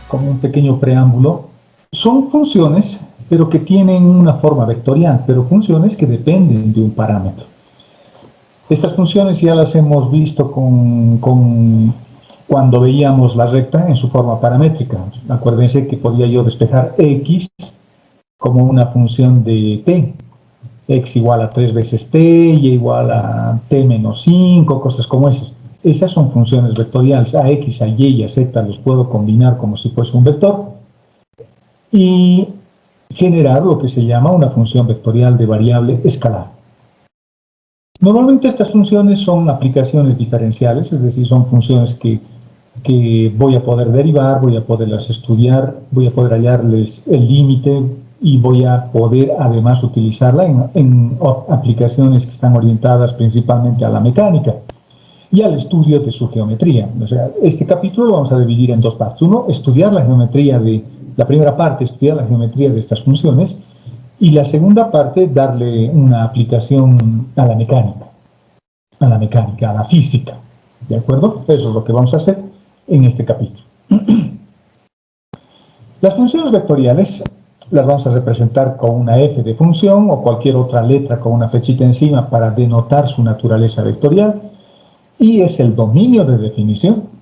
como un pequeño preámbulo, son funciones, pero que tienen una forma vectorial, pero funciones que dependen de un parámetro. Estas funciones ya las hemos visto cuando veíamos la recta en su forma paramétrica. Acuérdense que podía yo despejar x como una función de t, x igual a 3 veces t, y igual a t menos 5, cosas como esas. Esas son funciones vectoriales. A x, a y y a z los puedo combinar como si fuese un vector y generar lo que se llama una función vectorial de variable escalar. Normalmente estas funciones son aplicaciones diferenciales, es decir, son funciones que voy a poder derivar, voy a poderlas estudiar, voy a poder hallarles el límite y voy a poder además utilizarla en aplicaciones que están orientadas principalmente a la mecánica y al estudio de su geometría. O sea, este capítulo lo vamos a dividir en dos partes. Uno, estudiar la geometría la primera parte, estudiar la geometría de estas funciones, y la segunda parte, darle una aplicación a la mecánica, a la física. ¿De acuerdo? Eso es lo que vamos a hacer en este capítulo. Las funciones vectoriales las vamos a representar con una f de función o cualquier otra letra con una flechita encima para denotar su naturaleza vectorial, y es el dominio de definición.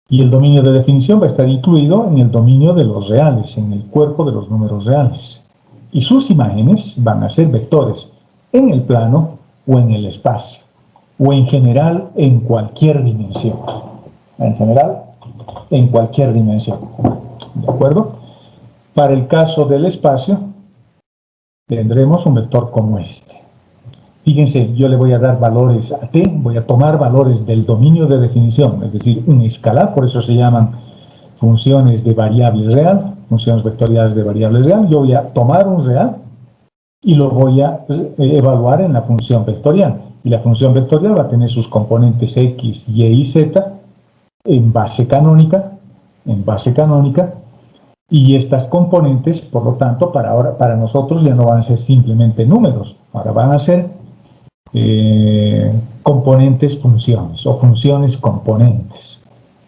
Y el dominio de definición va a estar incluido en el dominio de los reales, en el cuerpo de los números reales. Y sus imágenes van a ser vectores en el plano o en el espacio, o en general en cualquier dimensión. En general, en cualquier dimensión. ¿De acuerdo? Para el caso del espacio, tendremos un vector como este. Fíjense, yo le voy a dar valores a t, voy a tomar valores del dominio de definición, es decir, un escalar, por eso se llaman funciones de variable real, funciones vectoriales de variable real. Yo voy a tomar un real y lo voy a evaluar en la función vectorial. Y la función vectorial va a tener sus componentes x, y y z en base canónica, y estas componentes, por lo tanto, para nosotros ya no van a ser simplemente números, ahora van a ser componentes funciones o funciones componentes.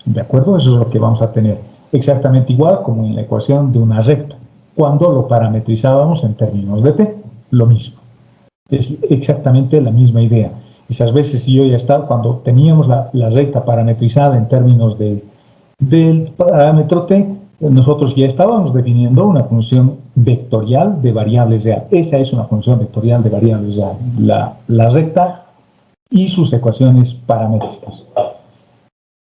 ¿De acuerdo? Eso es lo que vamos a tener. Exactamente igual como en la ecuación de una recta, cuando lo parametrizábamos en términos de t, lo mismo. Es exactamente la misma idea. Esas veces yo ya estaba, cuando teníamos la recta parametrizada en términos del parámetro t, nosotros ya estábamos definiendo una función vectorial de variables real. Esa es una función vectorial de variables real, la recta y sus ecuaciones paramétricas.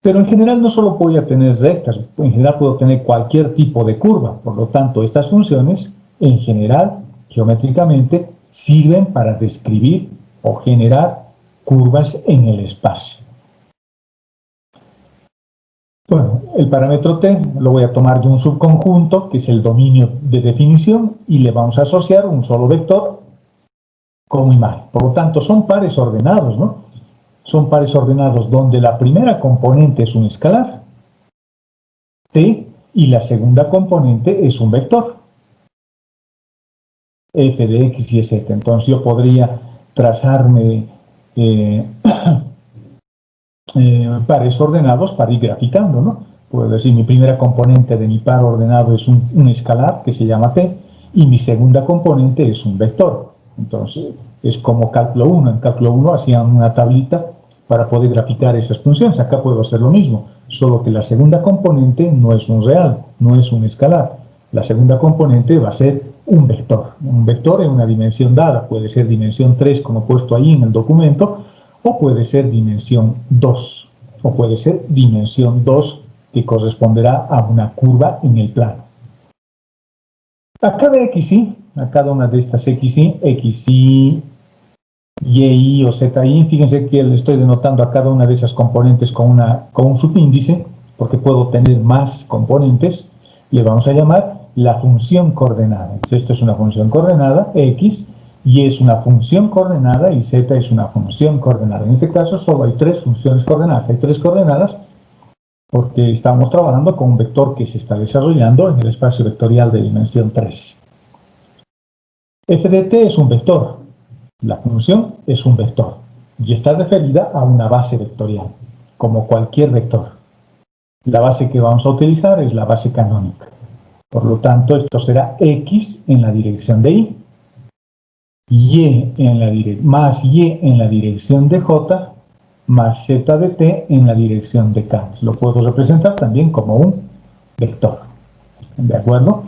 Pero en general no solo voy a tener rectas, en general puedo tener cualquier tipo de curva. Por lo tanto, estas funciones, en general, geométricamente, sirven para describir o generar curvas en el espacio. Bueno, el parámetro t lo voy a tomar de un subconjunto, que es el dominio de definición, y le vamos a asociar un solo vector como imagen. Por lo tanto, son pares ordenados, ¿no? Son pares ordenados donde la primera componente es un escalar, t, y la segunda componente es un vector, f de x y z. Entonces yo podría trazarme pares ordenados para ir graficando, ¿no? Puedo decir, mi primera componente de mi par ordenado es un escalar que se llama t, y mi segunda componente es un vector. Entonces, es como cálculo 1. En cálculo 1 hacían una tablita para poder graficar esas funciones. Acá puedo hacer lo mismo, solo que la segunda componente no es un real, no es un escalar. La segunda componente va a ser un vector en una dimensión dada. Puede ser dimensión 3, como puesto ahí en el documento, o puede ser dimensión 2, o puede ser dimensión 2, que corresponderá a una curva en el plano. A cada xy, a cada una de estas xy, y o zi, fíjense que le estoy denotando a cada una de esas componentes con un subíndice, porque puedo tener más componentes. Le vamos a llamar la función coordenada. Esto es una función coordenada, x, y es una función coordenada, y z es una función coordenada. En este caso solo hay tres funciones coordenadas. Hay tres coordenadas porque estamos trabajando con un vector que se está desarrollando en el espacio vectorial de dimensión 3. F de t es un vector. La función es un vector y está referida a una base vectorial, como cualquier vector. La base que vamos a utilizar es la base canónica. Por lo tanto, esto será x en la dirección de y, más y en la dirección de j, más z de t en la dirección de k. Lo puedo representar también como un vector. ¿De acuerdo?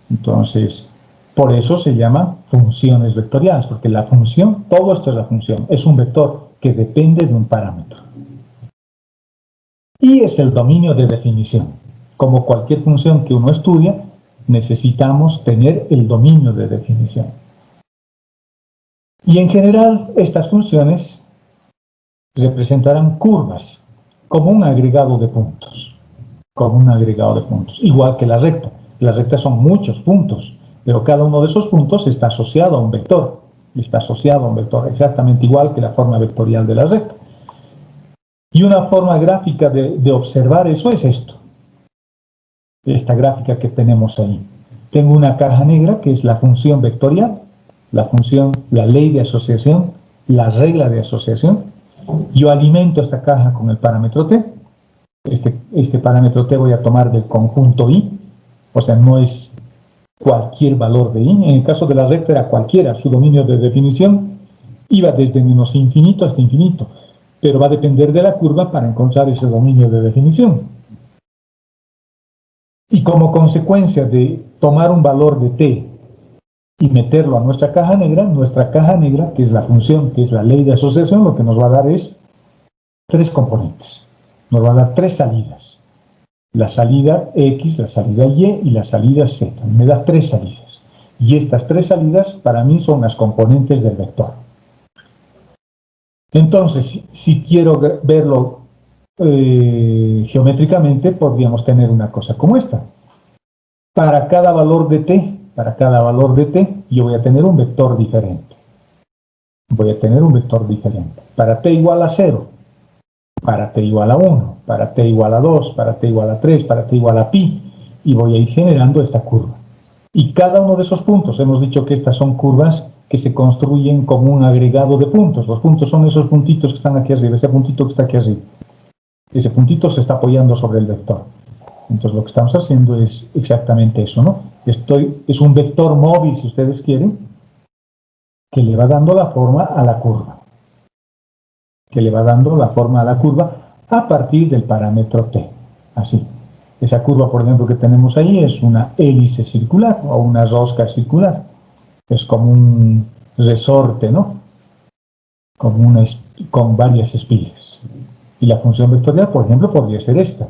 Entonces, por eso se llaman funciones vectoriales, porque la función, todo esto es la función, es un vector que depende de un parámetro. Y es el dominio de definición. Como cualquier función que uno estudia, necesitamos tener el dominio de definición. Y en general, estas funciones representarán curvas como un agregado de puntos. Como un agregado de puntos. Igual que la recta. Las rectas son muchos puntos, pero cada uno de esos puntos está asociado a un vector. Está asociado a un vector, exactamente igual que la forma vectorial de la recta. Y una forma gráfica de observar eso es esto. Esta gráfica que tenemos ahí. Tengo una caja negra que es la función vectorial, la ley de asociación, la regla de asociación. Yo alimento esta caja con el parámetro t. Este parámetro t voy a tomar del conjunto i, o sea, no es cualquier valor de i. En el caso de la recta era cualquiera, su dominio de definición iba desde menos infinito hasta infinito, pero va a depender de la curva para encontrar ese dominio de definición. Y como consecuencia de tomar un valor de t y meterlo a nuestra caja negra, que es la función, que es la ley de asociación, lo que nos va a dar es tres componentes. Nos va a dar tres salidas. La salida X, la salida Y y la salida Z. Me da tres salidas. Y estas tres salidas para mí son las componentes del vector. Entonces, si quiero verlo geométricamente, podríamos tener una cosa como esta. Para cada valor de t, yo voy a tener un vector diferente. Para t igual a 0, para t igual a 1, para t igual a 2, para t igual a 3, para t igual a pi, y voy a ir generando esta curva. Y cada uno de esos puntos, hemos dicho que estas son curvas que se construyen como un agregado de puntos. Los puntos son esos puntitos que están aquí arriba, ese puntito que está aquí arriba. Ese puntito se está apoyando sobre el vector. Entonces lo que estamos haciendo es exactamente eso, ¿no? Es un vector móvil, si ustedes quieren, que le va dando la forma a la curva. A partir del parámetro t. Así. Esa curva, por ejemplo, que tenemos ahí es una hélice circular o una rosca circular. Es como un resorte, ¿no? Con varias espigas. Y la función vectorial, por ejemplo, podría ser esta.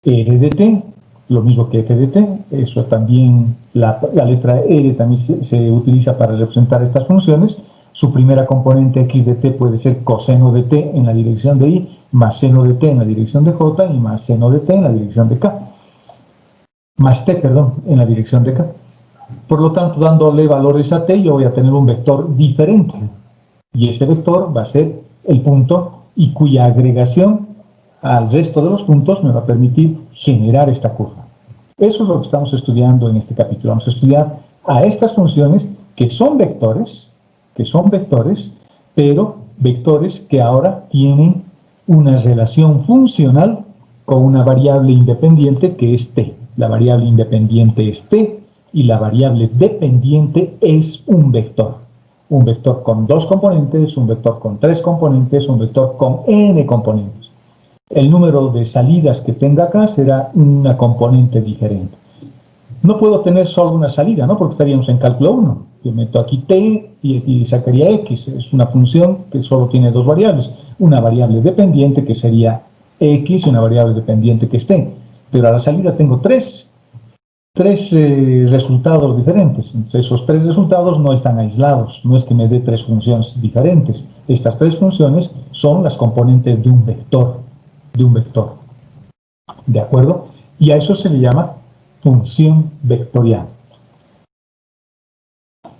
R de t, lo mismo que f de t, eso también, la letra R también se utiliza para representar estas funciones. Su primera componente x de t puede ser coseno de t en la dirección de y, más seno de t en la dirección de j, y más seno de t en la dirección de k. Más t, perdón, en la dirección de k. Por lo tanto, dándole valores a t, yo voy a tener un vector diferente. Y ese vector va a ser el punto y cuya agregación al resto de los puntos me va a permitir generar esta curva. Eso es lo que estamos estudiando en este capítulo. Vamos a estudiar a estas funciones que son vectores, pero vectores que ahora tienen una relación funcional con una variable independiente que es t. La variable independiente es t y la variable dependiente es un vector. Un vector con dos componentes, un vector con tres componentes, un vector con n componentes. El número de salidas que tenga acá será una componente diferente. No puedo tener solo una salida, ¿no? Porque estaríamos en cálculo 1. Yo meto aquí t y aquí sacaría x. Es una función que solo tiene dos variables. Una variable dependiente que sería x y una variable dependiente que es t. Pero a la salida tengo tres resultados diferentes. Entonces, esos tres resultados no están aislados. No es que me dé tres funciones diferentes. Estas tres funciones son las componentes de un vector. ¿De acuerdo? Y a eso se le llama función vectorial.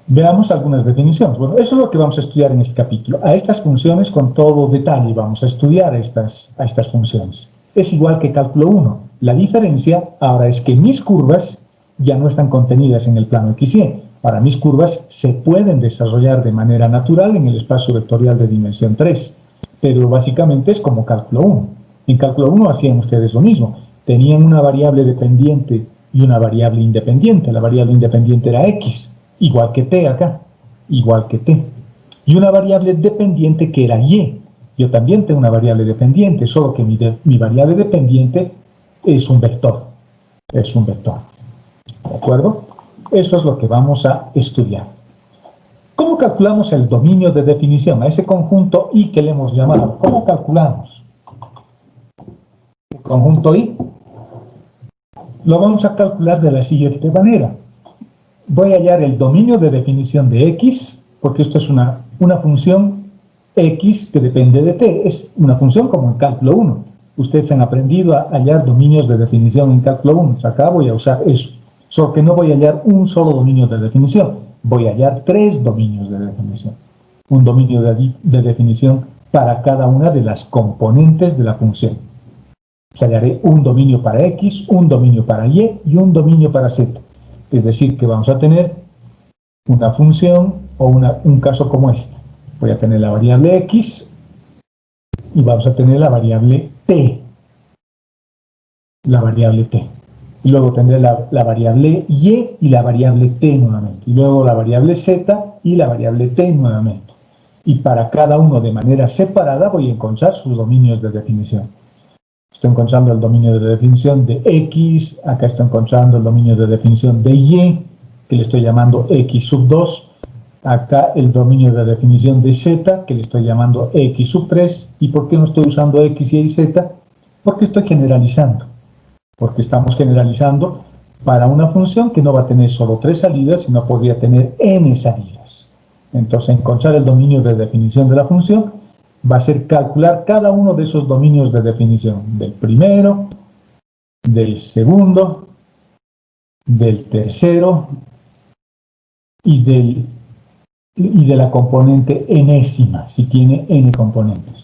Veamos algunas definiciones. Bueno, eso es lo que vamos a estudiar en este capítulo. A estas funciones con todo detalle vamos a estudiar a estas funciones. Es igual que cálculo 1. La diferencia ahora es que mis curvas ya no están contenidas en el plano XY. Ahora mis curvas se pueden desarrollar de manera natural en el espacio vectorial de dimensión 3. Pero básicamente es como cálculo 1. En cálculo 1 hacían ustedes lo mismo. tenían una variable dependiente y una variable independiente. La variable independiente era x, igual que t acá, igual que t. Y una variable dependiente que era y. Yo también tengo una variable dependiente, solo que mi variable dependiente es un vector. Es un vector. ¿De acuerdo? Eso es lo que vamos a estudiar. ¿Cómo calculamos el dominio de definición? A ese conjunto I que le hemos llamado. ¿Cómo calculamos? El conjunto I lo vamos a calcular de la siguiente manera. Voy a hallar el dominio de definición de X, porque esto es una función X que depende de T. Es una función como en cálculo 1. Ustedes han aprendido a hallar dominios de definición en cálculo 1. Acá voy a usar eso. Solo que no voy a hallar un solo dominio de definición. Voy a hallar 3 dominios de definición. Un dominio de definición para cada una de las componentes de la función. Hallaré un dominio para X, un dominio para Y y un dominio para Z. Es decir, que vamos a tener una función o un caso como este. Voy a tener la variable X y vamos a tener la variable T. La variable T. Y luego tendré la variable Y y la variable T nuevamente. Y luego la variable Z y la variable T nuevamente. Y para cada uno de manera separada voy a encontrar sus dominios de definición. Estoy encontrando el dominio de definición de X, acá estoy encontrando el dominio de definición de Y, que le estoy llamando X sub 2, acá el dominio de definición de Z, que le estoy llamando X sub 3, ¿y por qué no estoy usando X, Y y Z? Porque estoy generalizando, porque estamos generalizando para una función que no va a tener solo 3 salidas, sino podría tener n salidas. Entonces, encontrar el dominio de definición de la función va a ser calcular cada uno de esos dominios de definición, del primero, del segundo, del tercero y de la componente enésima, si tiene n componentes.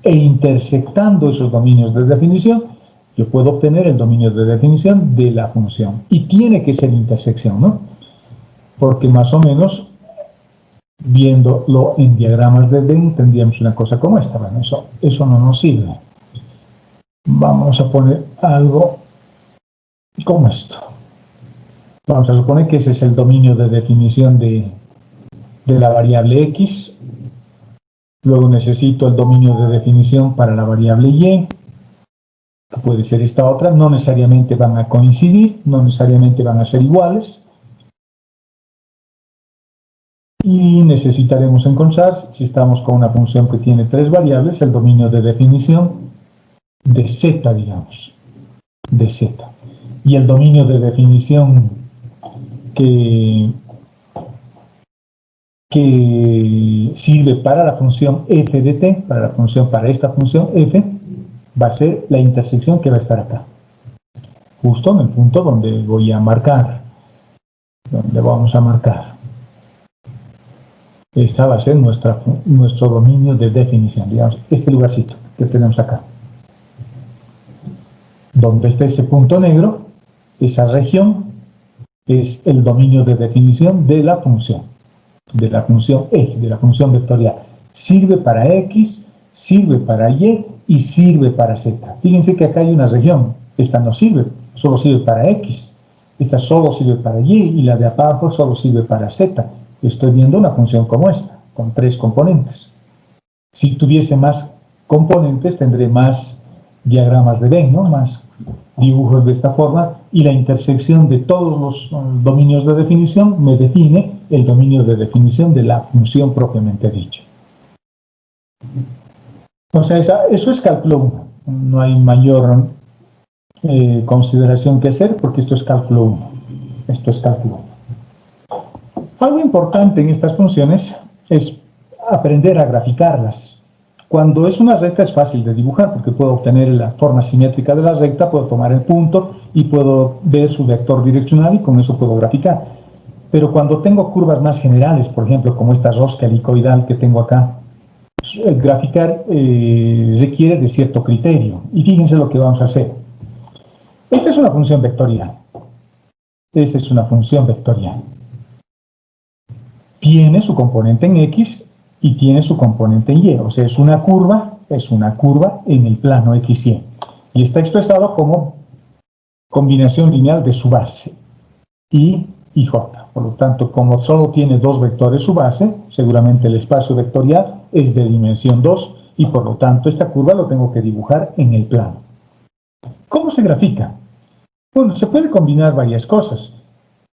E intersectando esos dominios de definición, yo puedo obtener el dominio de definición de la función. Y tiene que ser intersección, ¿no? Porque más o menos, viéndolo en diagramas de Venn, tendríamos una cosa como esta. Bueno, eso no nos sirve. Vamos a poner algo como esto. Vamos a suponer que ese es el dominio de definición de la variable X. Luego necesito el dominio de definición para la variable Y. Que puede ser esta otra. No necesariamente van a coincidir, no necesariamente van a ser iguales. Y necesitaremos encontrar, si estamos con una función que tiene 3 variables, el dominio de definición de z, digamos, de z. Y el dominio de definición que sirve para la función f de t, para esta función f, va a ser la intersección que va a estar acá. Justo en el punto donde voy a marcar, donde vamos a marcar. Esta va a ser nuestro dominio de definición, digamos, este lugarcito que tenemos acá. Donde está ese punto negro, esa región, es el dominio de definición de la función E, de la función vectorial. Sirve para X, sirve para Y y sirve para Z. Fíjense que acá hay una región, esta no sirve, solo sirve para X. Esta solo sirve para Y y la de abajo solo sirve para Z. Estoy viendo una función como esta, con 3 componentes. Si tuviese más componentes, tendré más diagramas de Venn, ¿no? Más dibujos de esta forma, y la intersección de todos los dominios de definición me define el dominio de definición de la función propiamente dicha. O sea, eso es cálculo 1. No hay mayor consideración que hacer porque esto es cálculo 1. Esto es cálculo 1. Algo importante en estas funciones es aprender a graficarlas. Cuando es una recta es fácil de dibujar porque puedo obtener la forma simétrica de la recta, puedo tomar el punto y puedo ver su vector direccional y con eso puedo graficar. Pero cuando tengo curvas más generales, por ejemplo, como esta rosca helicoidal que tengo acá, graficar requiere de cierto criterio. Y fíjense lo que vamos a hacer. Esta es una función vectorial. Esa es una función vectorial. Tiene su componente en X y tiene su componente en Y. O sea, es una curva en el plano XY. Y está expresado como combinación lineal de su base, y j. Por lo tanto, como solo tiene dos vectores su base, seguramente el espacio vectorial es de dimensión 2 y por lo tanto esta curva lo tengo que dibujar en el plano. ¿Cómo se grafica? Bueno, se puede combinar varias cosas,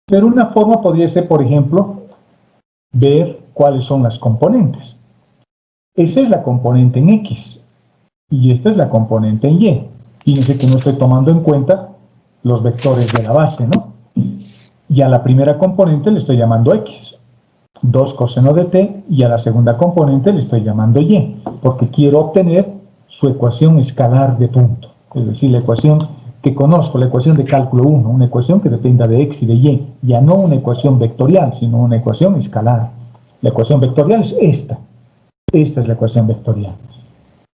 pero una forma podría ser, por ejemplo, ver cuáles son las componentes. Esa es la componente en X y esta es la componente en Y. Fíjense que no estoy tomando en cuenta los vectores de la base, ¿no? Y a la primera componente le estoy llamando X, 2 coseno de t, y a la segunda componente le estoy llamando Y, porque quiero obtener su ecuación escalar de punto, es decir, la ecuación que conozco, la ecuación de cálculo 1, una ecuación que dependa de X y de Y, ya no una ecuación vectorial, sino una ecuación escalar. La ecuación vectorial es esta es la ecuación vectorial.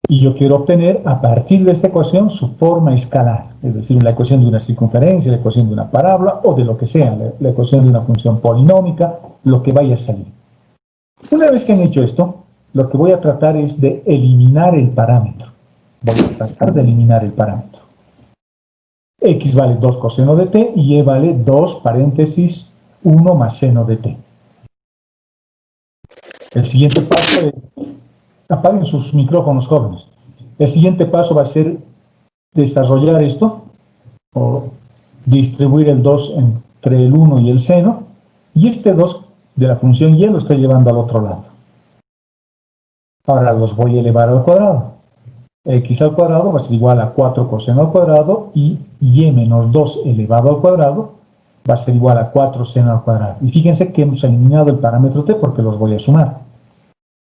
Y yo quiero obtener a partir de esta ecuación su forma escalar, es decir, la ecuación de una circunferencia, la ecuación de una parábola o de lo que sea, la ecuación de una función polinómica, lo que vaya a salir. Una vez que han hecho esto, lo que voy a tratar es de eliminar el parámetro. Voy a tratar de eliminar el parámetro. X vale 2 coseno de t y Y vale 2 paréntesis 1 más seno de t. El siguiente paso es, apaguen sus micrófonos, jóvenes. El siguiente paso va a ser desarrollar esto, o distribuir el 2 entre el 1 y el seno, y este 2 de la función y lo estoy llevando al otro lado. Ahora los voy a elevar al cuadrado. X al cuadrado va a ser igual a 4 coseno al cuadrado, y y menos 2 elevado al cuadrado va a ser igual a 4 seno al cuadrado. Y fíjense que hemos eliminado el parámetro t porque los voy a sumar.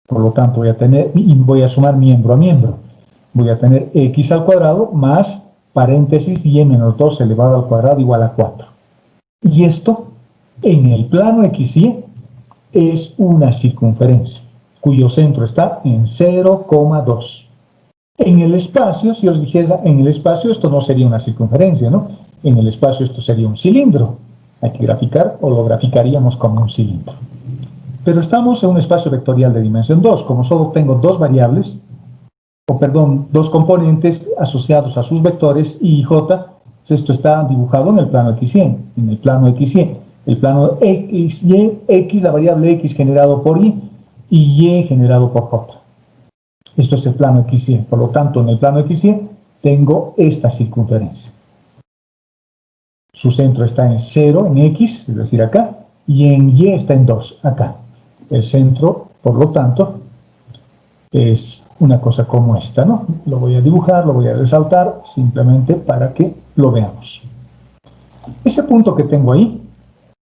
Por lo tanto voy a sumar miembro a miembro. Voy a tener x al cuadrado más paréntesis y menos 2 elevado al cuadrado igual a 4. Y esto, en el plano XY, es una circunferencia, cuyo centro está en 0,2. En el espacio, si os dijera, en el espacio esto no sería una circunferencia, ¿no? En el espacio esto sería un cilindro. Hay que graficar, o lo graficaríamos como un cilindro. Pero estamos en un espacio vectorial de dimensión 2. Como solo tengo dos variables, dos componentes asociados a sus vectores y j, esto está dibujado en el plano XY, en el plano XY. El plano XY, X, la variable X generado por y generado por J. Esto es el plano XY. Por lo tanto, en el plano XY tengo esta circunferencia. Su centro está en 0 en X, es decir, acá, y en Y está en 2, acá. El centro, por lo tanto, es una cosa como esta, ¿no? Lo voy a dibujar, lo voy a resaltar, simplemente para que lo veamos. Ese punto que tengo ahí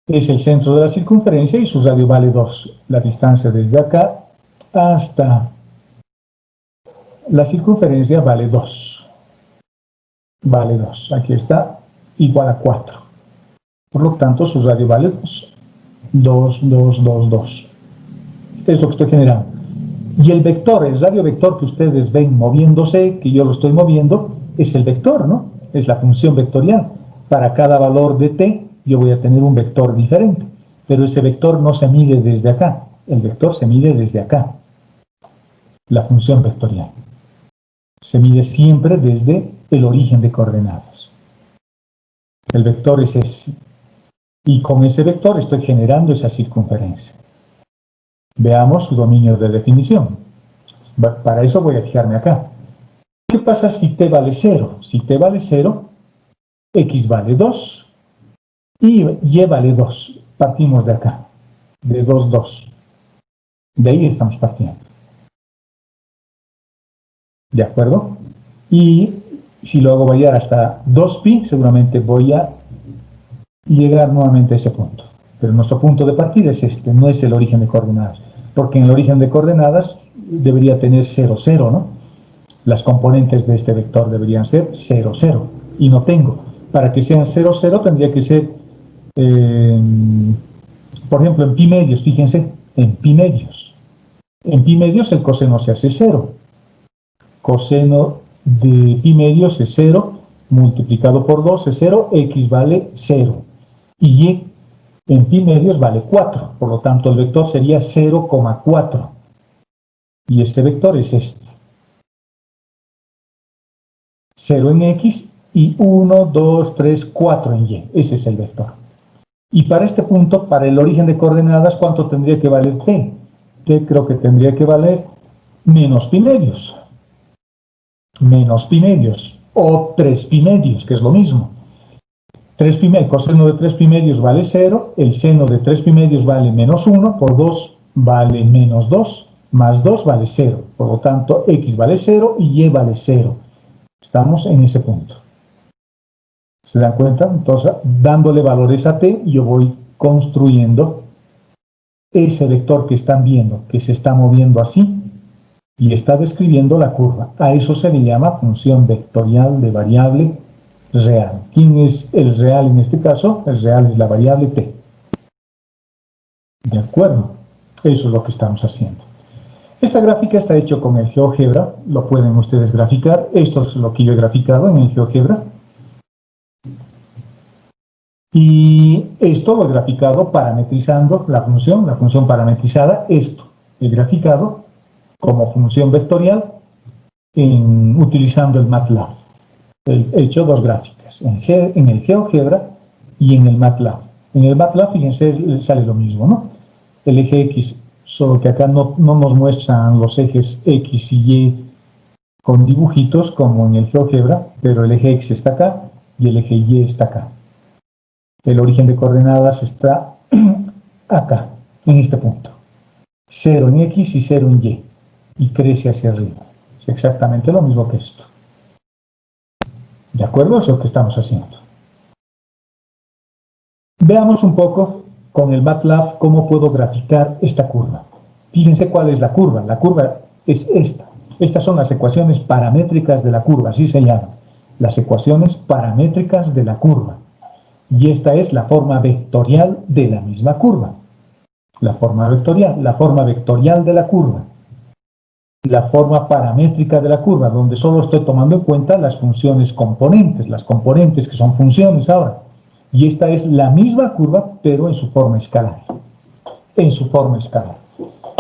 es el centro de la circunferencia y su radio vale 2. La distancia desde acá hasta la circunferencia vale 2. Vale 2. Aquí está, igual a 4. Por lo tanto, su radio vale 2. 2, 2, 2, 2. Es lo que estoy generando. Y el vector, el radio vector que ustedes ven moviéndose, que yo lo estoy moviendo, es el vector, ¿no? Es la función vectorial. Para cada valor de t, yo voy a tener un vector diferente. Pero ese vector no se mide desde acá. El vector se mide desde acá. La función vectorial. Se mide siempre desde el origen de coordenadas. El vector es ese. Y con ese vector estoy generando esa circunferencia. Veamos su dominio de definición. Para eso voy a fijarme acá. ¿Qué pasa si t vale 0? Si t vale 0, x vale 2 y y vale 2. Partimos de acá, de 2, 2. De ahí estamos partiendo. ¿De acuerdo? Y si lo hago variar hasta 2pi, seguramente voy a llegar nuevamente a ese punto. Pero nuestro punto de partida es este, no es el origen de coordenadas. Porque en el origen de coordenadas debería tener 0, 0, ¿no? Las componentes de este vector deberían ser 0, 0. Y no tengo. Para que sean 0, 0 tendría que ser, por ejemplo, en pi medios, fíjense, en pi medios. En pi medios el coseno se hace 0. Coseno de pi medios es 0, multiplicado por 2 es 0, x vale 0. Y y en pi medios vale 4, por lo tanto el vector sería 0,4. Y este vector es este. 0 en x y 1, 2, 3, 4 en Y. Ese es el vector. Y para este punto, para el origen de coordenadas, ¿cuánto tendría que valer t? T creo que tendría que valer menos pi medios. Menos pi medios. O 3 pi medios, que es lo mismo. 3 pi medios, coseno de 3 pi medios vale 0. El seno de 3 pi medios vale menos 1. Por 2 vale menos 2. Más 2 vale 0. Por lo tanto, x vale 0 y y vale 0. Estamos en ese punto. ¿Se dan cuenta? Entonces, dándole valores a t, yo voy construyendo ese vector que están viendo, que se está moviendo así, y está describiendo la curva. A eso se le llama función vectorial de variable real. ¿Quién es el real en este caso? El real es la variable t. ¿De acuerdo? Eso es lo que estamos haciendo. Esta gráfica está hecha con el GeoGebra, lo pueden ustedes graficar. Esto es lo que yo he graficado en el GeoGebra. Y esto lo he graficado parametrizando la función parametrizada, esto he graficado como función vectorial utilizando el MATLAB. He hecho dos gráficas, en el GeoGebra y en el MATLAB. En el MATLAB, fíjense, sale lo mismo, ¿no? El eje X, solo que acá no nos muestran los ejes X y Y con dibujitos como en el GeoGebra, pero el eje X está acá y el eje Y está acá. El origen de coordenadas está acá, en este punto. 0 en X y 0 en Y. Y crece hacia arriba. Es exactamente lo mismo que esto. ¿De acuerdo? Eso es lo que estamos haciendo. Veamos un poco con el MATLAB cómo puedo graficar esta curva. Fíjense cuál es la curva. La curva es esta. Estas son las ecuaciones paramétricas de la curva, así se llaman. Las ecuaciones paramétricas de la curva. Y esta es la forma vectorial de la misma curva. La forma vectorial de la curva. La forma paramétrica de la curva, donde solo estoy tomando en cuenta las funciones componentes, las componentes que son funciones ahora. Y esta es la misma curva, pero en su forma escalar. En su forma escalar.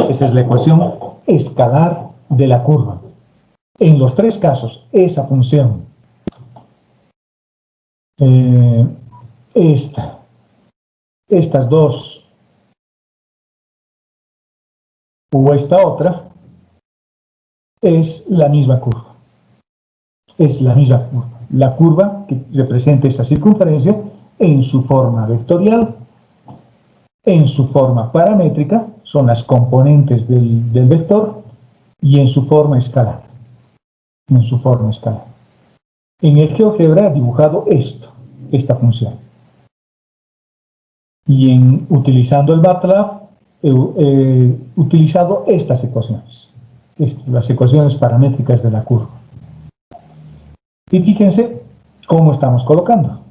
Esa es la ecuación escalar de la curva. En los tres casos, esa función, estas dos o esta otra, es la misma curva. Es la misma curva. La curva que representa esta circunferencia en su forma vectorial, en su forma paramétrica, son las componentes del vector, y en su forma escalar. En su forma escalar. En el GeoGebra he dibujado esta función. Y utilizando el MATLAB he utilizado estas ecuaciones. Las ecuaciones paramétricas de la curva. Y fíjense cómo estamos colocando.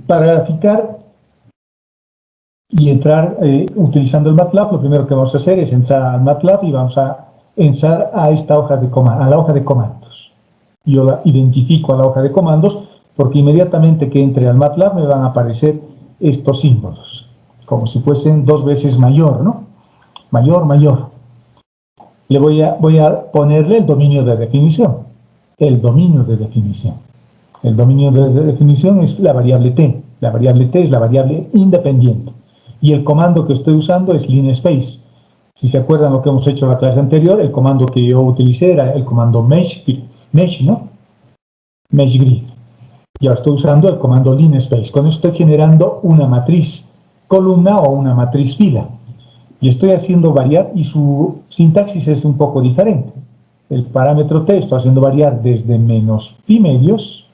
Para graficar y entrar utilizando el MATLAB, lo primero que vamos a hacer es entrar al MATLAB y vamos a entrar a esta hoja de comandos, a la hoja de comandos. Yo la identifico a la hoja de comandos porque inmediatamente que entre al MATLAB me van a aparecer estos símbolos, como si fuesen dos veces mayor, ¿no? Mayor, mayor. Voy a ponerle el dominio de definición. El dominio de definición. El dominio de definición es la variable t. La variable t es la variable independiente. Y el comando que estoy usando es linspace. Si se acuerdan lo que hemos hecho en la clase anterior, el comando que yo utilicé era el comando mesh, ¿no? Mesh grid. Y ahora estoy usando el comando linspace. Con esto estoy generando una matriz columna o una matriz fila. Y estoy haciendo variar, y su sintaxis es un poco diferente. El parámetro t estoy haciendo variar desde menos pi medios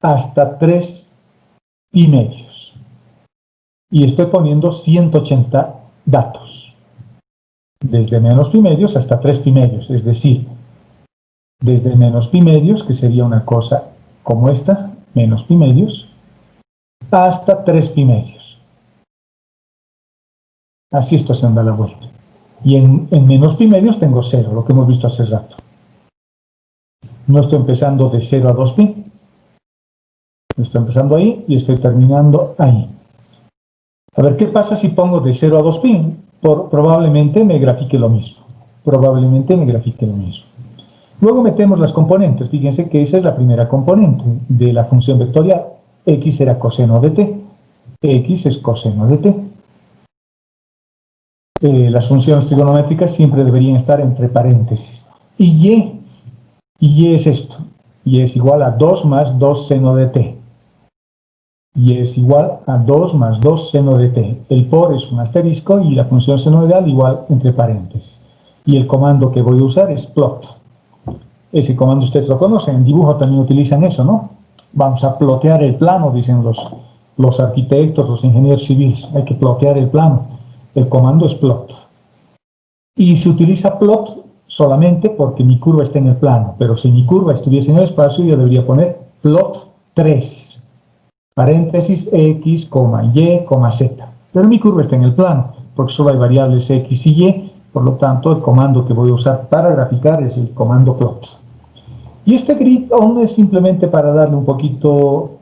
hasta 3 pi medios. Y estoy poniendo 180 datos. Desde menos pi medios hasta 3 pi medios. Es decir, desde menos pi medios, que sería una cosa como esta, menos pi medios, hasta 3 pi medios. Así estoy haciendo la vuelta. Y en menos pi medios tengo 0, lo que hemos visto hace rato. No estoy empezando de 0 a 2 pi. Estoy empezando ahí y estoy terminando ahí. A ver, ¿qué pasa si pongo de 0 a 2 pi? Probablemente me grafique lo mismo. Probablemente me grafique lo mismo. Luego metemos las componentes. Fíjense que esa es la primera componente de la función vectorial. X era coseno de t. X es coseno de t. Las funciones trigonométricas siempre deberían estar entre paréntesis. Y y es esto. Y es igual a 2 más 2 seno de t. Y es igual a 2 más 2 seno de t. El por es un asterisco y la función senoidal igual entre paréntesis. Y el comando que voy a usar es plot. Ese comando ustedes lo conocen, en dibujo también utilizan eso, ¿no? Vamos a plotear el plano, dicen los arquitectos, los ingenieros civiles. Hay que plotear el plano. El comando es plot. Y se utiliza plot solamente porque mi curva está en el plano. Pero si mi curva estuviese en el espacio, yo debería poner plot 3. Paréntesis x, y, z. Pero mi curva está en el plano, porque solo hay variables x y y. Por lo tanto, el comando que voy a usar para graficar es el comando plot. Y este grid on es simplemente para darle un poquito...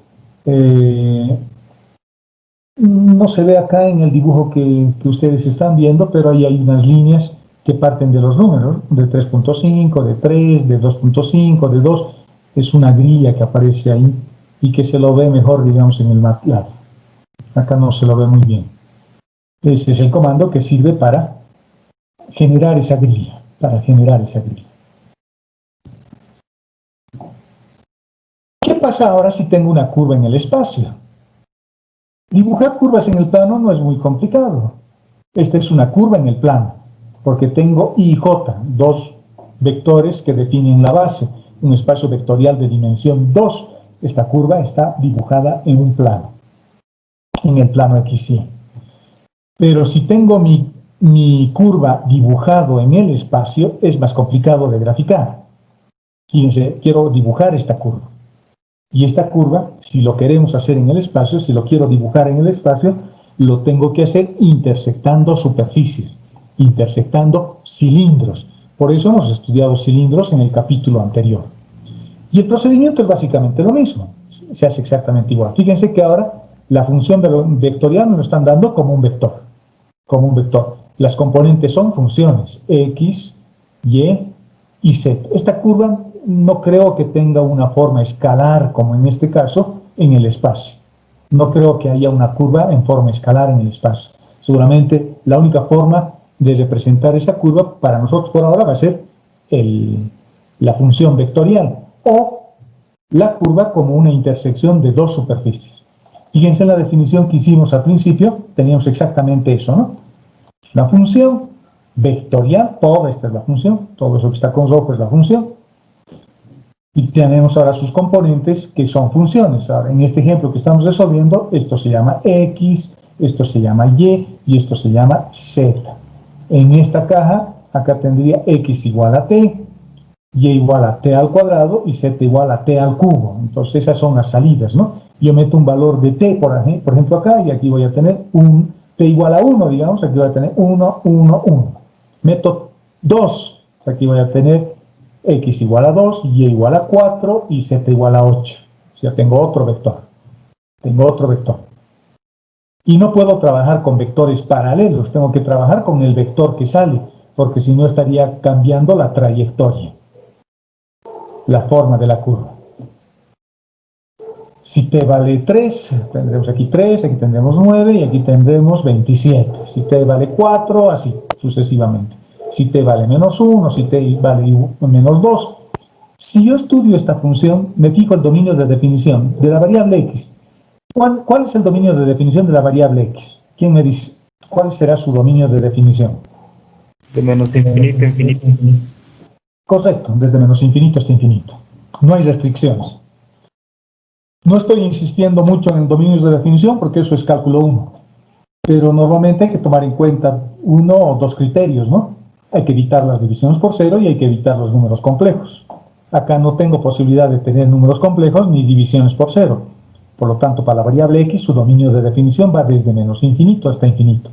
no se ve acá en el dibujo que ustedes están viendo, pero ahí hay unas líneas que parten de los números, de 3.5, de 3, de 2.5, de 2. Es una grilla que aparece ahí y que se lo ve mejor, digamos, en el MATLAB. Acá no se lo ve muy bien. Ese es el comando que sirve para generar esa grilla, ¿Qué pasa ahora si tengo una curva en el espacio? Dibujar curvas en el plano no es muy complicado. Esta es una curva en el plano, porque tengo I y J, dos vectores que definen la base, un espacio vectorial de dimensión 2. Esta curva está dibujada en un plano, en el plano XY. Pero si tengo mi curva dibujado en el espacio, es más complicado de graficar. Fíjense, quiero dibujar esta curva. Y esta curva, si lo queremos hacer en el espacio, si lo quiero dibujar en el espacio, lo tengo que hacer intersectando superficies, intersectando cilindros. Por eso hemos estudiado cilindros en el capítulo anterior. Y el procedimiento es básicamente lo mismo, se hace exactamente igual. Fíjense que ahora la función vectorial me lo están dando como un vector. Las componentes son funciones x, y z. Esta curva no creo que tenga una forma escalar, como en este caso, en el espacio. No creo que haya una curva en forma escalar en el espacio. Seguramente la única forma de representar esa curva para nosotros por ahora va a ser la función vectorial o la curva como una intersección de dos superficies. Fíjense en la definición que hicimos al principio, teníamos exactamente eso, ¿no? La función vectorial, toda esta es la función, todo eso que está con rojo es la función. Y tenemos ahora sus componentes que son funciones. Ahora, en este ejemplo que estamos resolviendo, esto se llama x, esto se llama y esto se llama z. En esta caja, acá tendría x igual a t, y igual a t al cuadrado y z igual a t al cubo. Entonces esas son las salidas, ¿no? Yo meto un valor de t, por ejemplo acá, y aquí voy a tener un t igual a 1, digamos, aquí voy a tener 1, 1, 1. Meto 2, aquí voy a tener x igual a 2, y igual a 4 y z igual a 8. O sea, tengo otro vector. Y no puedo trabajar con vectores paralelos, tengo que trabajar con el vector que sale, porque si no estaría cambiando la trayectoria, la forma de la curva. Si t vale 3, tendremos aquí 3, aquí tendremos 9 y aquí tendremos 27. Si t vale 4, así sucesivamente. Si t vale menos 1, si t vale menos 2. Si yo estudio esta función, me fijo el dominio de definición de la variable x. ¿Cuál es el dominio de definición de la variable x? ¿Quién me dice? ¿Cuál será su dominio de definición? De menos infinito a infinito. Correcto, desde menos infinito hasta infinito. No hay restricciones. No estoy insistiendo mucho en dominios de definición porque eso es cálculo 1. Pero normalmente hay que tomar en cuenta uno o dos criterios, ¿no? Hay que evitar las divisiones por cero y hay que evitar los números complejos. Acá no tengo posibilidad de tener números complejos ni divisiones por cero. Por lo tanto, para la variable x, su dominio de definición va desde menos infinito hasta infinito.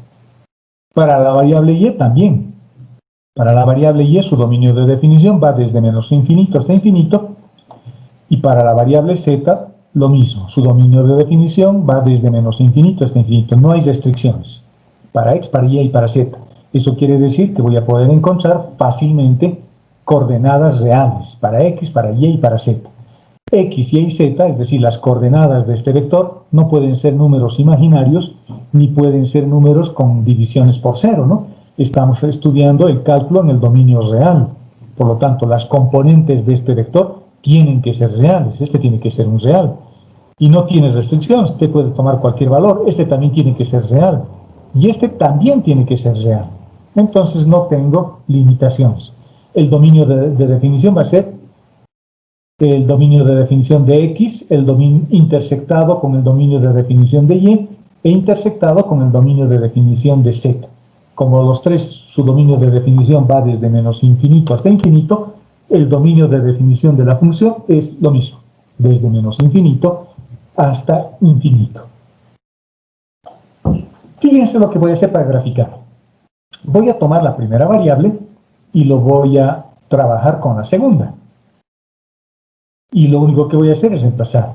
Para la variable y también. Para la variable y, su dominio de definición va desde menos infinito hasta infinito. Y para la variable z, lo mismo. Su dominio de definición va desde menos infinito hasta infinito. No hay restricciones. Para x, para y y para z. Eso quiere decir que voy a poder encontrar fácilmente coordenadas reales para X, para Y y para Z. X, Y y Z, es decir, las coordenadas de este vector, no pueden ser números imaginarios ni pueden ser números con divisiones por cero, ¿no? Estamos estudiando el cálculo en el dominio real. Por lo tanto, las componentes de este vector tienen que ser reales. Este tiene que ser un real. Y no tiene restricciones. Este puede tomar cualquier valor. Este también tiene que ser real. Y este también tiene que ser real. Entonces no tengo limitaciones. El dominio de definición va a ser el dominio de definición de X, el dominio intersectado con el dominio de definición de Y e intersectado con el dominio de definición de Z. Como los tres, su dominio de definición va desde menos infinito hasta infinito, el dominio de definición de la función es lo mismo, desde menos infinito hasta infinito. Fíjense lo que voy a hacer para graficar. Voy a tomar la primera variable y lo voy a trabajar con la segunda. Y lo único que voy a hacer es reemplazar.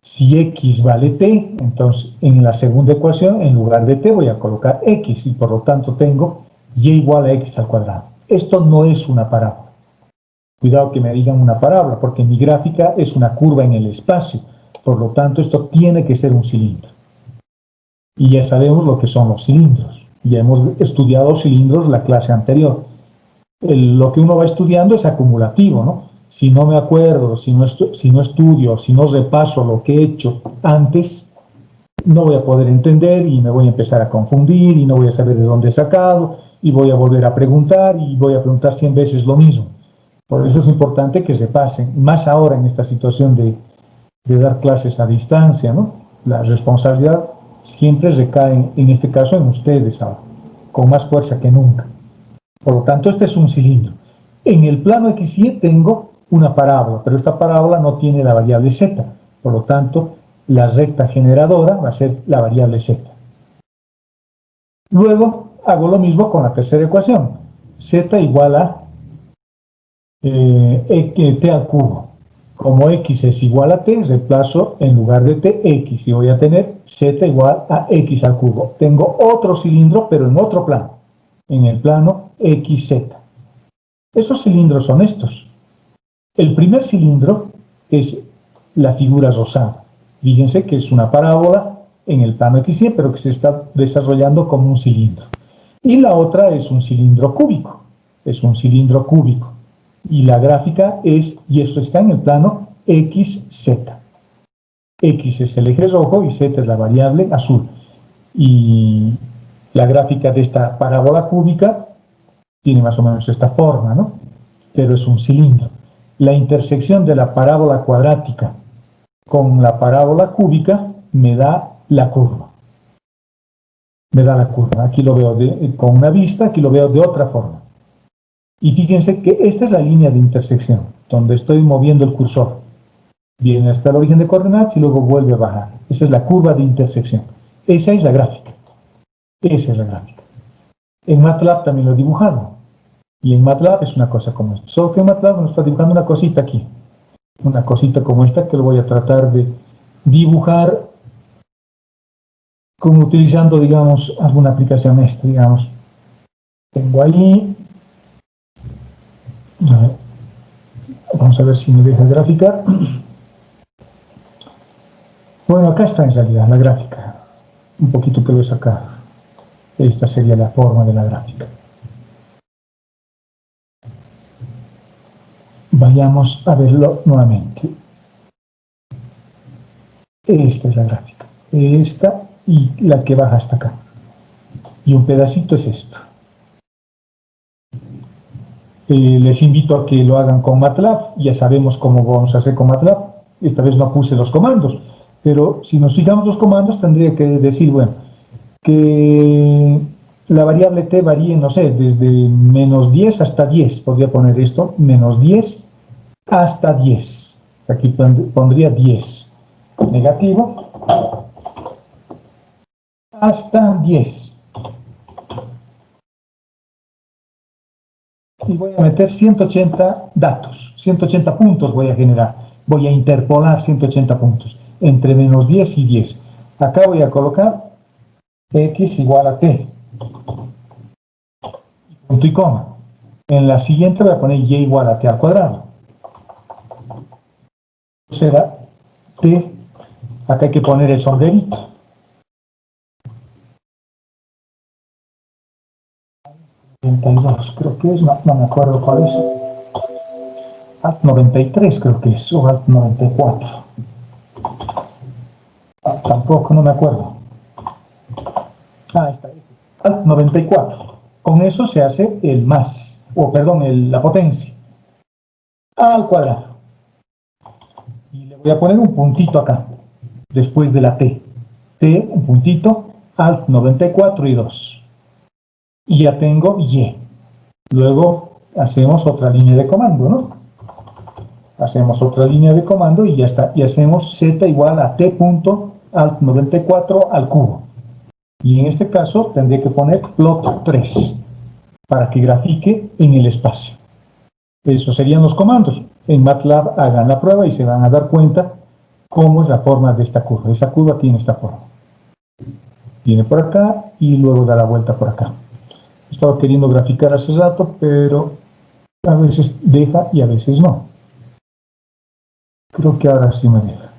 Si x vale t, entonces en la segunda ecuación, en lugar de t, voy a colocar x, y por lo tanto tengo y igual a x al cuadrado. Esto no es una parábola. Cuidado que me digan una parábola, porque mi gráfica es una curva en el espacio. Por lo tanto, esto tiene que ser un cilindro. Y ya sabemos lo que son los cilindros. Ya hemos estudiado cilindros la clase anterior. Lo que uno va estudiando es acumulativo, ¿no? Si no me acuerdo, si no estudio, si no repaso lo que he hecho antes, no voy a poder entender y me voy a empezar a confundir y no voy a saber de dónde he sacado y voy a volver a preguntar y voy a preguntar 100 veces lo mismo. Por eso es importante que se pasen, más ahora en esta situación de dar clases a distancia, ¿no? La responsabilidad siempre recae, en este caso, en ustedes ahora, con más fuerza que nunca. Por lo tanto, este es un cilindro. En el plano XY tengo una parábola, pero esta parábola no tiene la variable z. Por lo tanto, la recta generadora va a ser la variable z. Luego, hago lo mismo con la tercera ecuación. Z igual a t al cubo. Como x es igual a t, reemplazo en lugar de t, x. Y voy a tener z igual a x al cubo. Tengo otro cilindro, pero en otro plano. En el plano XZ. Esos cilindros son estos. El primer cilindro es la figura rosada. Fíjense que es una parábola en el plano XY, pero que se está desarrollando como un cilindro. Y la otra es un cilindro cúbico. Es un cilindro cúbico. Y la gráfica es, y esto está en el plano XZ. X es el eje rojo y Z es la variable azul. Y la gráfica de esta parábola cúbica tiene más o menos esta forma, ¿no? Pero es un cilindro. La intersección de la parábola cuadrática con la parábola cúbica me da la curva. Me da la curva. Aquí lo veo con una vista, aquí lo veo de otra forma. Y fíjense que esta es la línea de intersección, donde estoy moviendo el cursor. Viene hasta el origen de coordenadas y luego vuelve a bajar. Esa es la curva de intersección. Esa es la gráfica. Esa es la gráfica. En MATLAB también lo he dibujado. Y en MATLAB es una cosa como esta. Solo que en MATLAB nos está dibujando una cosita aquí. Una cosita como esta que lo voy a tratar de dibujar como utilizando, digamos, alguna aplicación extra, digamos. Tengo ahí. A ver, vamos a ver si me deja graficar. Bueno, acá está en realidad la gráfica. Un poquito que lo he sacado. Esta sería la forma de la gráfica. Vayamos a verlo nuevamente. Esta es la gráfica. Esta y la que baja hasta acá. Y un pedacito es esto. Les invito a que lo hagan con MATLAB. Ya sabemos cómo vamos a hacer con MATLAB. Esta vez no puse los comandos. Pero si nos fijamos los comandos, tendría que decir, bueno, que la variable t varíe, no sé, desde menos 10 hasta 10. Podría poner esto, menos 10 hasta 10. Aquí pondría 10. Negativo hasta 10. Y voy a meter 180 datos. 180 puntos voy a generar. Voy a interpolar 180 puntos entre menos 10 y 10. Acá voy a colocar x igual a t. Punto y coma. En la siguiente voy a poner y igual a t al cuadrado. Será t, acá hay que poner el sombrerito. Creo que es, no me acuerdo cuál es. Alt 93 creo que es, o Alt 94. Tampoco, no me acuerdo. Está. Alt 94. Con eso se hace el más, o perdón, la potencia. Al cuadrado. Y le voy a poner un puntito acá, después de la t. T, un puntito, Alt 94 y 2. Y ya tengo y. Luego hacemos otra línea de comando, ¿no? Hacemos otra línea de comando y ya está. Y hacemos z igual a t punto alt 94 al cubo. Y en este caso tendré que poner plot 3 para que grafique en el espacio. Esos serían los comandos. En MATLAB hagan la prueba y se van a dar cuenta cómo es la forma de esta curva. Esa curva tiene esta forma. Viene por acá y luego da la vuelta por acá. Estaba queriendo graficar hace rato, pero a veces deja y a veces no. Creo que ahora sí me deja.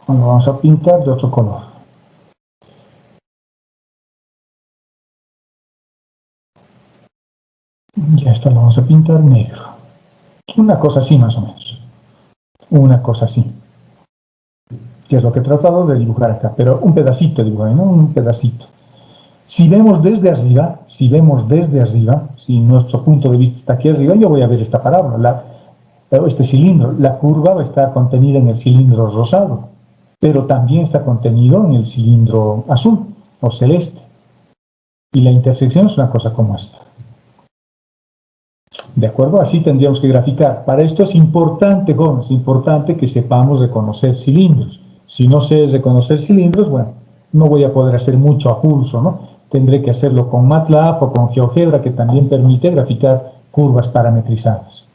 Lo vamos a pintar de otro color. Ya está, lo vamos a pintar negro. Una cosa así más o menos. Una cosa así. Que es lo que he tratado de dibujar acá. Pero un pedacito dibujar, ¿no? Un pedacito. Si vemos desde arriba, si nuestro punto de vista está aquí arriba, yo voy a ver esta parábola, este cilindro. La curva va a estar contenida en el cilindro rosado, pero también está contenido en el cilindro azul o celeste. Y la intersección es una cosa como esta. ¿De acuerdo? Así tendríamos que graficar. Para esto es importante, jóvenes, es importante que sepamos reconocer cilindros. Si no sé reconocer cilindros, bueno, no voy a poder hacer mucho a pulso, ¿no? Tendré que hacerlo con MATLAB o con GeoGebra, que también permite graficar curvas parametrizadas,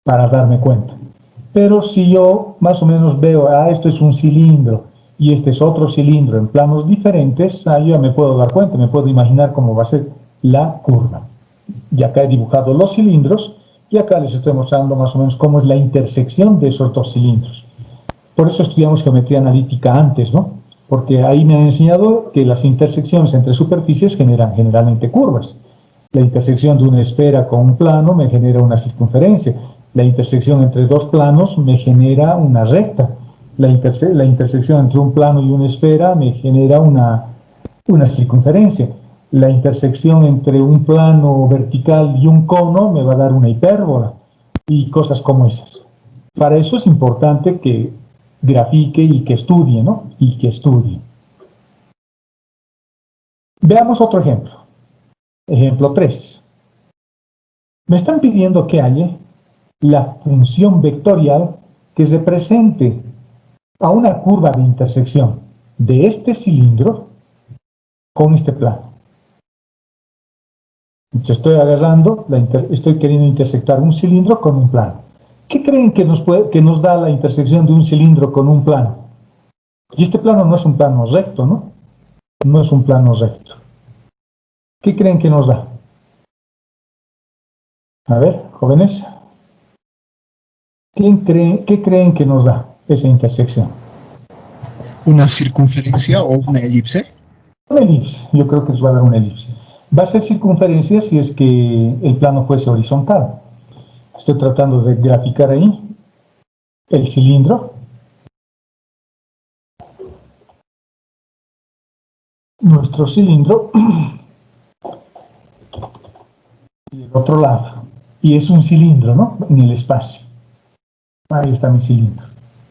para darme cuenta. Pero si yo más o menos veo, esto es un cilindro y este es otro cilindro en planos diferentes, yo ya me puedo dar cuenta, me puedo imaginar cómo va a ser la curva. Y acá he dibujado los cilindros y acá les estoy mostrando más o menos cómo es la intersección de esos dos cilindros. Por eso estudiamos geometría analítica antes, ¿no? Porque ahí me han enseñado que las intersecciones entre superficies generan generalmente curvas. La intersección de una esfera con un plano me genera una circunferencia. La intersección entre dos planos me genera una recta. La intersección entre un plano y una esfera me genera una circunferencia. La intersección entre un plano vertical y un cono me va a dar una hipérbola y cosas como esas. Para eso es importante que grafique y que estudie, ¿no? Y que estudie. Veamos otro ejemplo. Ejemplo 3. Me están pidiendo que halle la función vectorial que represente a una curva de intersección de este cilindro con este plano. Entonces estoy agarrando, estoy queriendo intersectar un cilindro con un plano. ¿Qué creen que nos da la intersección de un cilindro con un plano? Y este plano no es un plano recto, ¿no? No es un plano recto. ¿Qué creen que nos da? A ver, jóvenes. ¿Qué creen que nos da esa intersección? ¿Una circunferencia o una elipse? Una elipse, yo creo que nos va a dar una elipse. Va a ser circunferencia si es que el plano fuese horizontal. Estoy tratando de graficar ahí el cilindro. Nuestro cilindro y del otro lado. Y es un cilindro, ¿no? En el espacio. Ahí está mi cilindro.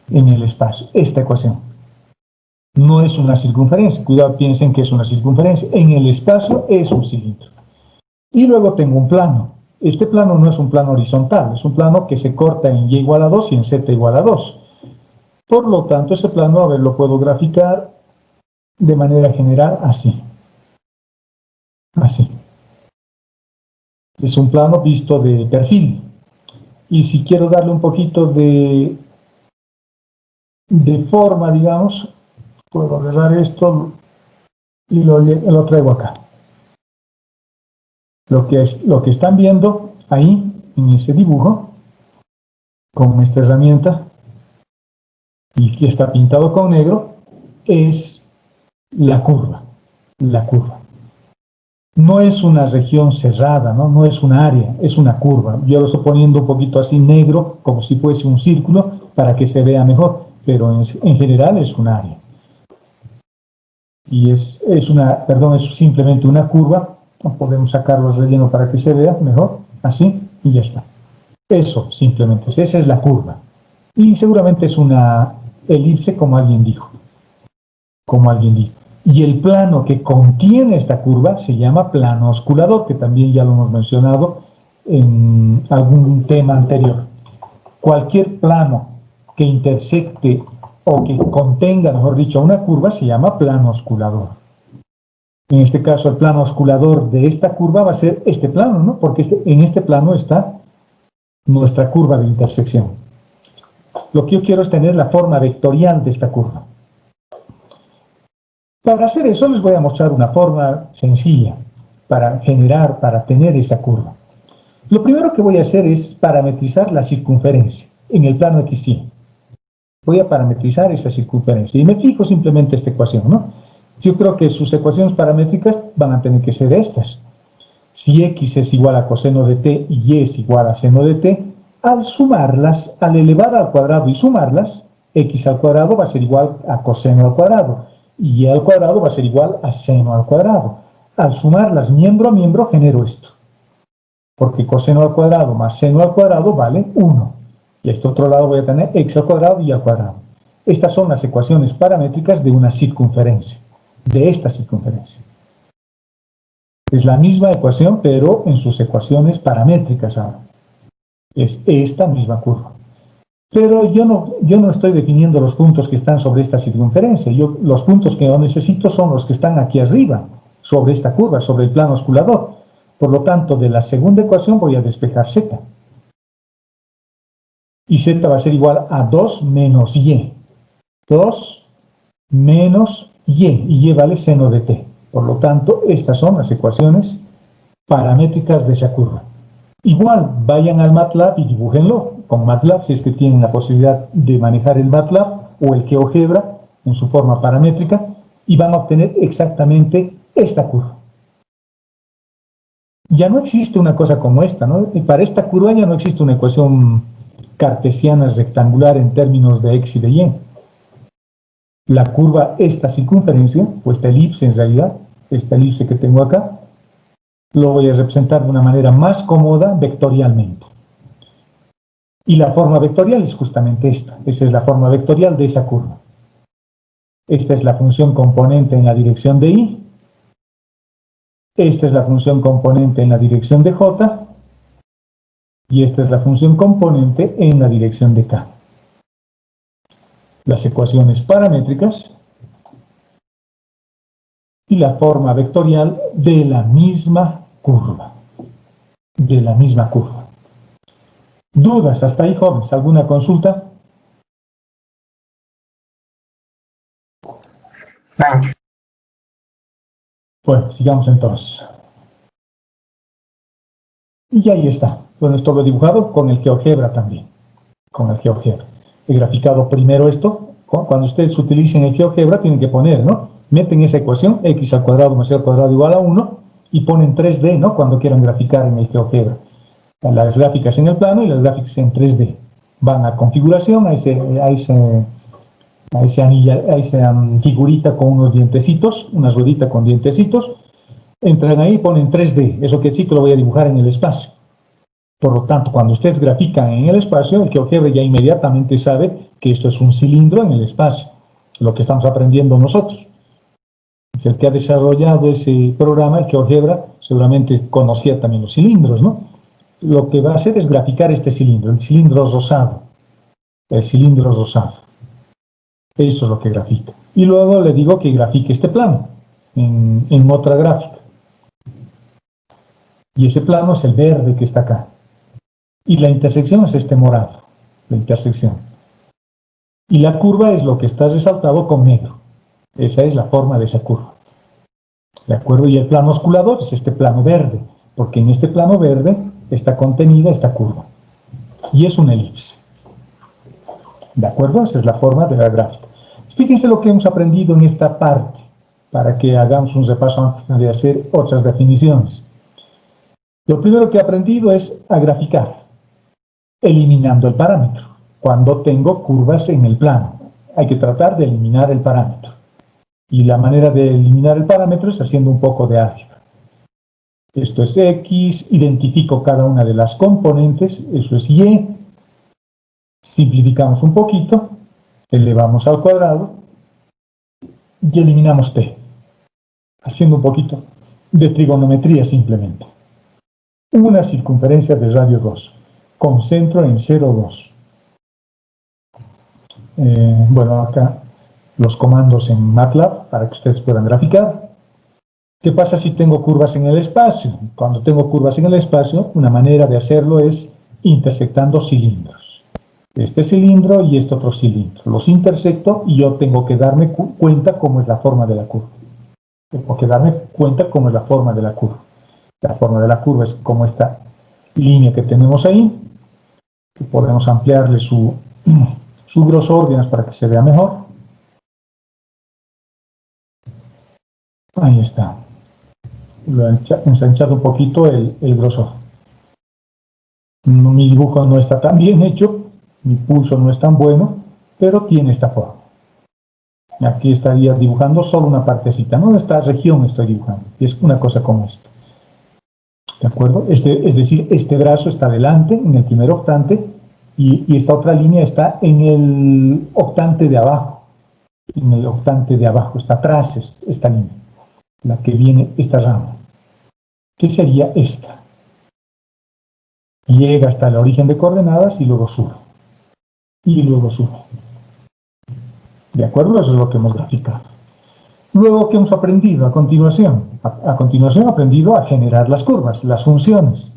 En el espacio. Esta ecuación. No es una circunferencia. Cuidado, piensen que es una circunferencia. En el espacio es un cilindro. Y luego tengo un plano. Este plano no es un plano horizontal. Es un plano que se corta en y igual a 2 y en z igual a 2. Por lo tanto, ese plano, a ver, lo puedo graficar de manera general así. Así. Es un plano visto de perfil. Y si quiero darle un poquito de forma, digamos, puedo agarrar esto, y lo traigo acá. Lo que están viendo ahí, en ese dibujo, con esta herramienta, y que está pintado con negro, es la curva. La curva. No es una región cerrada, ¿no? No es una área, es una curva. Yo lo estoy poniendo un poquito así negro, como si fuese un círculo, para que se vea mejor, pero en general es un área. Y es simplemente una curva. Podemos sacarlo al relleno para que se vea mejor, así, y ya está. Eso simplemente, esa es la curva. Y seguramente es una elipse, como alguien dijo. Y el plano que contiene esta curva se llama plano osculador, que también ya lo hemos mencionado en algún tema anterior. Cualquier plano que intersecte o que contenga, mejor dicho, una curva se llama plano osculador. En este caso, el plano osculador de esta curva va a ser este plano, ¿no? Porque en este plano está nuestra curva de intersección. Lo que yo quiero es tener la forma vectorial de esta curva. Para hacer eso les voy a mostrar una forma sencilla para tener esa curva. Lo primero que voy a hacer es parametrizar la circunferencia en el plano XY. Voy a parametrizar esa circunferencia y me fijo simplemente esta ecuación, ¿no? Yo creo que sus ecuaciones paramétricas van a tener que ser estas. Si x es igual a coseno de t y y es igual a seno de t, al sumarlas, al elevar al cuadrado y sumarlas, x al cuadrado va a ser igual a coseno al cuadrado y y al cuadrado va a ser igual a seno al cuadrado. Al sumarlas miembro a miembro genero esto, porque coseno al cuadrado más seno al cuadrado vale 1. Y a este otro lado voy a tener x al cuadrado y al cuadrado. Estas son las ecuaciones paramétricas de una circunferencia, de esta circunferencia. Es la misma ecuación, pero en sus ecuaciones paramétricas ahora. Es esta misma curva. Pero yo no estoy definiendo los puntos que están sobre esta circunferencia. Los puntos que yo necesito son los que están aquí arriba, sobre esta curva, sobre el plano osculador. Por lo tanto, de la segunda ecuación voy a despejar z. Y z va a ser igual a 2 menos y. 2 menos y y vale seno de t. Por lo tanto, estas son las ecuaciones paramétricas de esa curva. Igual, vayan al MATLAB y dibújenlo con MATLAB, si es que tienen la posibilidad de manejar el MATLAB o el GeoGebra en su forma paramétrica, y van a obtener exactamente esta curva. Ya no existe una cosa como esta, ¿no? Y para esta curva ya no existe una ecuación cartesiana rectangular en términos de x y de y. La curva, esta circunferencia, o esta elipse en realidad, esta elipse que tengo acá, lo voy a representar de una manera más cómoda vectorialmente. Y la forma vectorial es justamente esta. Esa es la forma vectorial de esa curva. Esta es la función componente en la dirección de y. Esta es la función componente en la dirección de j. Y esta es la función componente en la dirección de k. Las ecuaciones paramétricas y la forma vectorial de la misma curva. De la misma curva. ¿Dudas hasta ahí, jóvenes? ¿Alguna consulta? Bueno, sigamos entonces. Y ahí está. Bueno, esto lo he dibujado con el GeoGebra también. Con el GeoGebra. He graficado primero esto. Cuando ustedes utilicen el GeoGebra tienen que poner, ¿no? Meten esa ecuación, x al cuadrado más y al cuadrado igual a 1, y ponen 3D, ¿no? Cuando quieran graficar en el GeoGebra. Las gráficas en el plano y las gráficas en 3D. Van a configuración, a esa figurita con unos dientecitos, una ruedita con dientecitos. Entran ahí y ponen 3D. Eso quiere decir que lo voy a dibujar en el espacio. Por lo tanto, cuando ustedes grafican en el espacio, el GeoGebra ya inmediatamente sabe que esto es un cilindro en el espacio. Lo que estamos aprendiendo nosotros. El que ha desarrollado ese programa, el GeoGebra, seguramente conocía también los cilindros, ¿no? Lo que va a hacer es graficar este cilindro, el cilindro rosado. El cilindro rosado. Eso es lo que grafica. Y luego le digo que grafique este plano en otra gráfica. Y ese plano es el verde que está acá. Y la intersección es este morado, la intersección. Y la curva es lo que está resaltado con negro. Esa es la forma de esa curva. ¿De acuerdo? Y el plano osculador es este plano verde, porque en este plano verde está contenida esta curva. Y es una elipse. ¿De acuerdo? Esa es la forma de la gráfica. Fíjense lo que hemos aprendido en esta parte, para que hagamos un repaso antes de hacer otras definiciones. Lo primero que he aprendido es a graficar, eliminando el parámetro. Cuando tengo curvas en el plano, hay que tratar de eliminar el parámetro. Y la manera de eliminar el parámetro es haciendo un poco de álgebra. Esto es X, identifico cada una de las componentes, eso es Y, simplificamos un poquito, elevamos al cuadrado y eliminamos T, haciendo un poquito de trigonometría simplemente. Una circunferencia de radio 2, con centro en 0,2. Bueno, acá los comandos en MATLAB para que ustedes puedan graficar. ¿Qué pasa si tengo curvas en el espacio? Cuando tengo curvas en el espacio, una manera de hacerlo es intersectando cilindros. Este cilindro y este otro cilindro. Los intersecto y yo tengo que darme cuenta cómo es la forma de la curva. Tengo que darme cuenta cómo es la forma de la curva. La forma de la curva es como esta línea que tenemos ahí, que podemos ampliarle su grosor, digamos, para que se vea mejor. Ahí está. Lo he ensanchado un poquito el grosor. Mi dibujo no está tan bien hecho, mi pulso no es tan bueno, pero tiene esta forma. Aquí estaría dibujando solo una partecita, no esta región estoy dibujando, y es una cosa como esta. ¿De acuerdo? Es decir, este brazo está delante, en el primer octante, y esta otra línea está en el octante de abajo. En el octante de abajo está atrás esta línea, la que viene esta rama. ¿Qué sería esta? Llega hasta el origen de coordenadas y luego sube. Y luego sube. ¿De acuerdo? Eso es lo que hemos graficado. Luego, ¿qué hemos aprendido a continuación? A continuación he aprendido a generar las curvas, las funciones.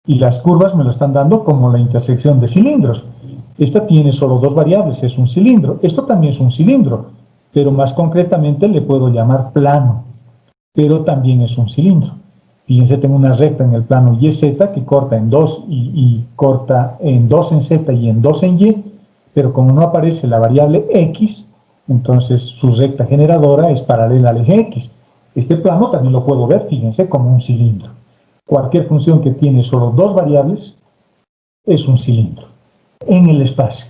Y las curvas me lo están dando como la intersección de cilindros. Esta tiene solo dos variables, es un cilindro. Esto también es un cilindro, pero más concretamente le puedo llamar plano. Pero también es un cilindro. Fíjense, tengo una recta en el plano YZ que corta en 2 y corta en 2 en Z y en 2 en Y, pero como no aparece la variable X, entonces su recta generadora es paralela al eje X. Este plano también lo puedo ver, fíjense, como un cilindro. Cualquier función que tiene solo dos variables es un cilindro en el espacio.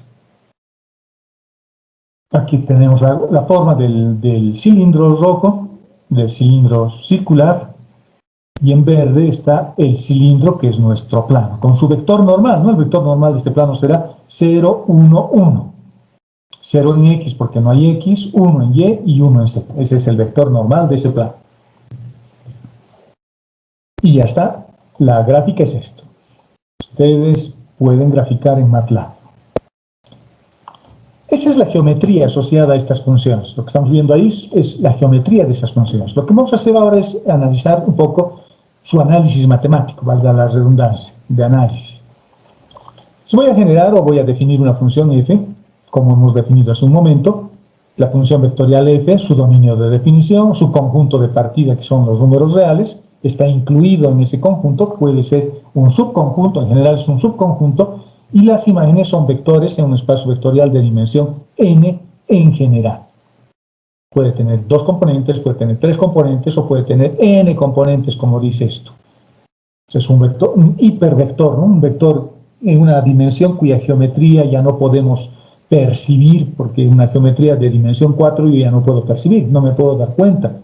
Aquí tenemos la forma del cilindro rojo, del cilindro circular, y en verde está el cilindro que es nuestro plano, con su vector normal, ¿no? El vector normal de este plano será 0, 1, 1. 0 en X porque no hay X, 1 en Y y 1 en Z. Ese es el vector normal de ese plano. Y ya está. La gráfica es esto. Ustedes pueden graficar en MATLAB. Esa es la geometría asociada a estas funciones. Lo que estamos viendo ahí es la geometría de esas funciones. Lo que vamos a hacer ahora es analizar un poco su análisis matemático, valga la redundancia, de análisis. Si voy a generar o voy a definir una función f, como hemos definido hace un momento, la función vectorial f, su dominio de definición, su conjunto de partida, que son los números reales, está incluido en ese conjunto, que puede ser un subconjunto, en general es un subconjunto, y las imágenes son vectores en un espacio vectorial de dimensión n en general. Puede tener dos componentes, puede tener tres componentes, o puede tener n componentes, como dice esto. Es un vector, un hipervector, ¿no? Un vector en una dimensión cuya geometría ya no podemos percibir, porque una geometría de dimensión 4 yo ya no puedo percibir, no me puedo dar cuenta.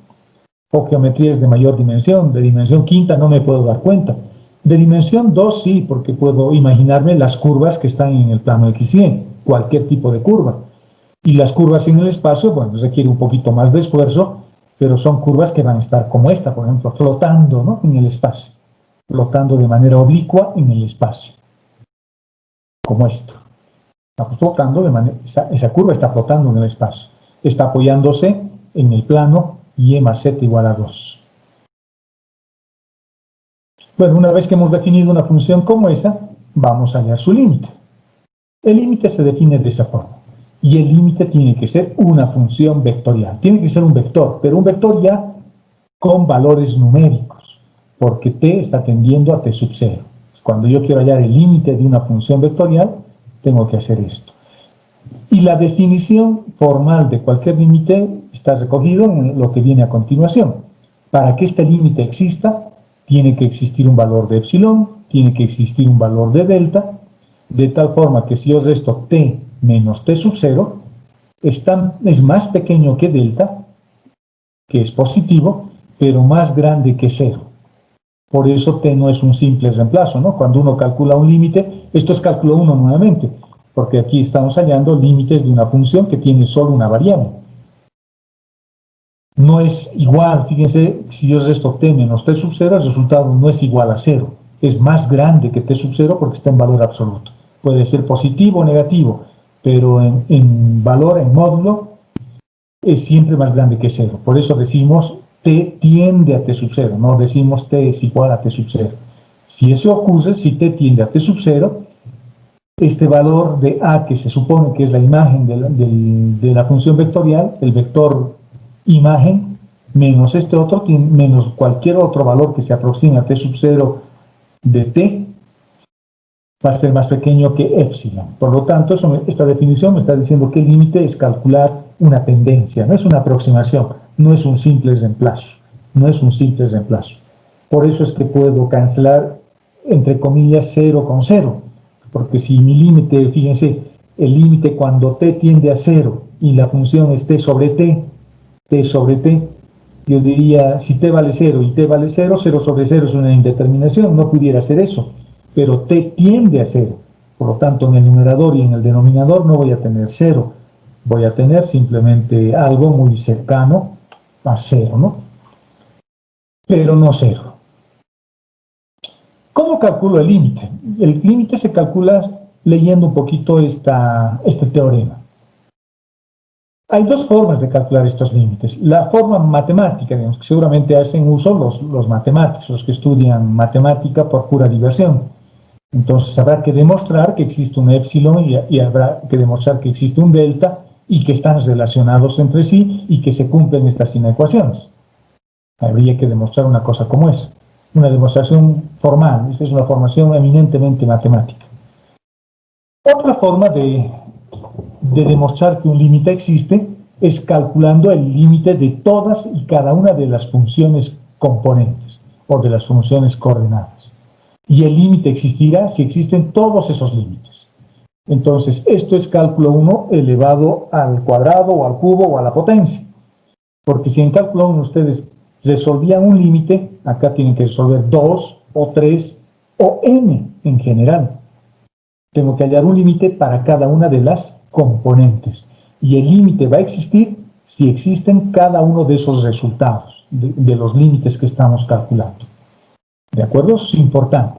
O geometrías de mayor dimensión, de dimensión quinta no me puedo dar cuenta. De dimensión 2 sí, porque puedo imaginarme las curvas que están en el plano XY, cualquier tipo de curva. Y las curvas en el espacio, bueno, requiere un poquito más de esfuerzo, pero son curvas que van a estar como esta, por ejemplo, flotando, ¿no? En el espacio. Flotando de manera oblicua en el espacio. Como esto. Está flotando de manera, esa curva está flotando en el espacio. Está apoyándose en el plano y más z igual a 2. Bueno, una vez que hemos definido una función como esa, vamos a hallar su límite. El límite se define de esa forma. Y el límite tiene que ser una función vectorial. Tiene que ser un vector, pero un vector ya con valores numéricos, porque t está tendiendo a t sub 0. Cuando yo quiero hallar el límite de una función vectorial, tengo que hacer esto. Y la definición formal de cualquier límite está recogido en lo que viene a continuación. Para que este límite exista, tiene que existir un valor de epsilon, tiene que existir un valor de delta, de tal forma que si yo resto t menos t sub 0, es más pequeño que delta, que es positivo, pero más grande que 0. Por eso t no es un simple reemplazo, ¿no? Cuando uno calcula un límite, esto es cálculo 1 nuevamente, porque aquí estamos hallando límites de una función que tiene solo una variable. No es igual, fíjense, si yo resto t menos t sub 0, el resultado no es igual a 0. Es más grande que t sub 0 porque está en valor absoluto. Puede ser positivo o negativo, pero en valor, en módulo, es siempre más grande que 0. Por eso decimos t tiende a t sub 0, no decimos t es igual a t sub 0. Si eso ocurre, si t tiende a t sub 0, este valor de a, que se supone que es la imagen de la función vectorial, el vector imagen, menos este otro, menos cualquier otro valor que se aproxime a t sub 0 de t, va a ser más pequeño que epsilon. Por lo tanto, esta definición me está diciendo que el límite es calcular una tendencia, no es una aproximación, no es un simple reemplazo, no es un simple reemplazo. Por eso es que puedo cancelar, entre comillas, 0 con 0, porque si mi límite, fíjense, el límite cuando t tiende a 0 y la función es t sobre t, yo diría, si t vale 0 y t vale 0, 0 sobre 0 es una indeterminación, no pudiera ser eso, pero t tiende a 0, por lo tanto en el numerador y en el denominador no voy a tener 0, voy a tener simplemente algo muy cercano a 0, ¿no? Pero no 0. ¿Cómo calculo el límite? El límite se calcula leyendo un poquito este teorema. Hay dos formas de calcular estos límites. La forma matemática, digamos, que seguramente hacen uso los matemáticos, los que estudian matemática por pura diversión. Entonces habrá que demostrar que existe un epsilon y habrá que demostrar que existe un delta y que están relacionados entre sí y que se cumplen estas inecuaciones. Habría que demostrar una cosa como esa. Una demostración formal, esta es una formación eminentemente matemática. Otra forma de demostrar que un límite existe es calculando el límite de todas y cada una de las funciones componentes o de las funciones coordenadas. Y el límite existirá si existen todos esos límites. Entonces, esto es cálculo 1 elevado al cuadrado o al cubo o a la potencia. Porque si en cálculo 1 ustedes resolvían un límite, acá tienen que resolver 2 o 3 o n en general. Tengo que hallar un límite para cada una de las componentes. Y el límite va a existir si existen cada uno de esos resultados, de los límites que estamos calculando. ¿De acuerdo? Eso es importante.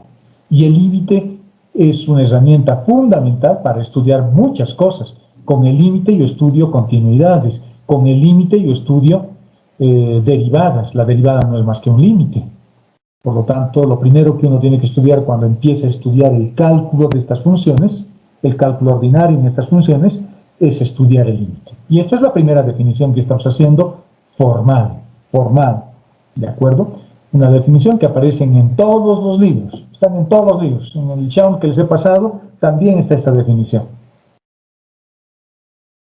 Y el límite es una herramienta fundamental para estudiar muchas cosas. Con el límite yo estudio continuidades. Con el límite yo estudio derivadas. La derivada no es más que un límite. Por lo tanto, lo primero que uno tiene que estudiar cuando empieza a estudiar el cálculo de estas funciones, el cálculo ordinario en estas funciones, es estudiar el límite. Y esta es la primera definición que estamos haciendo formal, ¿de acuerdo? Una definición que aparece en todos los libros, están en todos los libros. En el Shaun que les he pasado también está esta definición.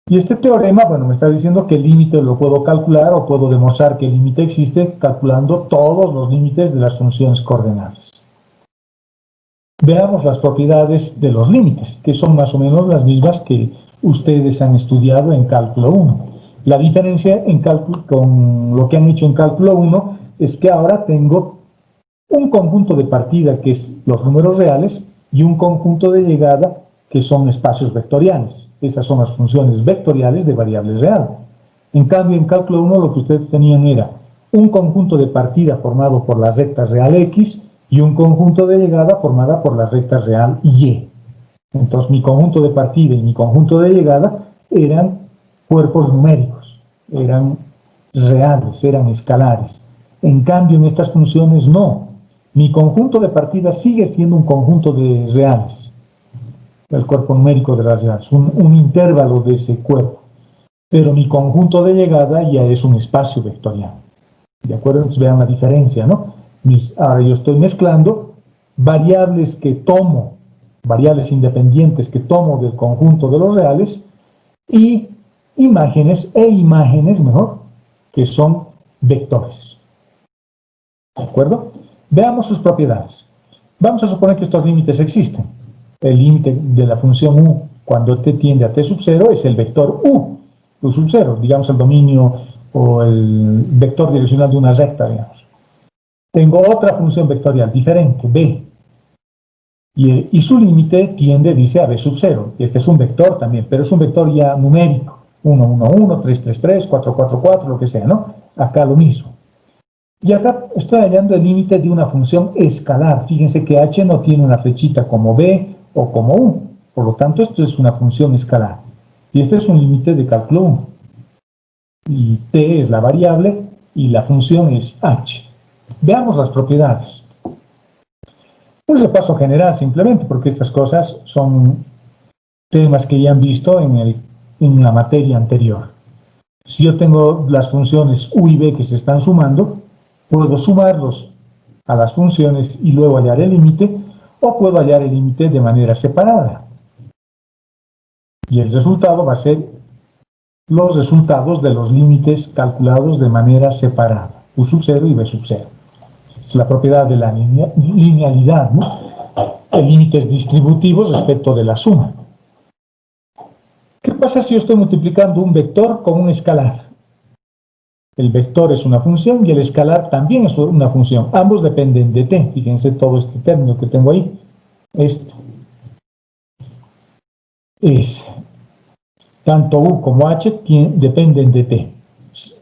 Y este teorema, bueno, me está diciendo que el límite lo puedo calcular o puedo demostrar que el límite existe calculando todos los límites de las funciones coordenadas. Veamos las propiedades de los límites, que son más o menos las mismas que ustedes han estudiado en cálculo 1. La diferencia con lo que han hecho en cálculo 1 es que ahora tengo un conjunto de partida, que es los números reales, y un conjunto de llegada, que son espacios vectoriales. Esas son las funciones vectoriales de variable real. En cambio, en cálculo 1 lo que ustedes tenían era un conjunto de partida formado por la recta real X y un conjunto de llegada formada por la recta real Y. Entonces, mi conjunto de partida y mi conjunto de llegada eran cuerpos numéricos, eran reales, eran escalares. En cambio, en estas funciones no. Mi conjunto de partida sigue siendo un conjunto de reales, el cuerpo numérico de las reales, un intervalo de ese cuerpo. Pero mi conjunto de llegada ya es un espacio vectorial. ¿De acuerdo? Entonces vean la diferencia, ¿no? Ahora yo estoy mezclando variables que tomo, variables independientes que tomo del conjunto de los reales, y imágenes mejor, que son vectores. ¿De acuerdo? Veamos sus propiedades. Vamos a suponer que estos límites existen. El límite de la función u cuando t tiende a t sub 0 es el vector u sub 0, digamos el dominio o el vector direccional de una recta, digamos. Tengo otra función vectorial diferente, b, y su límite tiende, dice, a b sub 0. Este es un vector también, pero es un vector ya numérico, 1, 1, 1, 3, 3, 3, 4, 4, 4, lo que sea, ¿no? Acá lo mismo. Y acá estoy hallando el límite de una función escalar. Fíjense que h no tiene una flechita como b o como u. Por lo tanto, esto es una función escalar. Y este es un límite de cálculo 1. Y t es la variable y la función es h. Veamos las propiedades. Un repaso general simplemente, porque estas cosas son temas que ya han visto en la materia anterior. Si yo tengo las funciones u y b que se están sumando, puedo sumarlos a las funciones y luego hallar el límite, o puedo hallar el límite de manera separada. Y el resultado va a ser los resultados de los límites calculados de manera separada, u sub 0 y b sub 0. Es la propiedad de la linealidad, ¿no? El límite es distributivo respecto de la suma. ¿Qué pasa si yo estoy multiplicando un vector con un escalar? El vector es una función y el escalar también es una función. Ambos dependen de t. Fíjense todo este término que tengo ahí. Esto es tanto u como h dependen de t.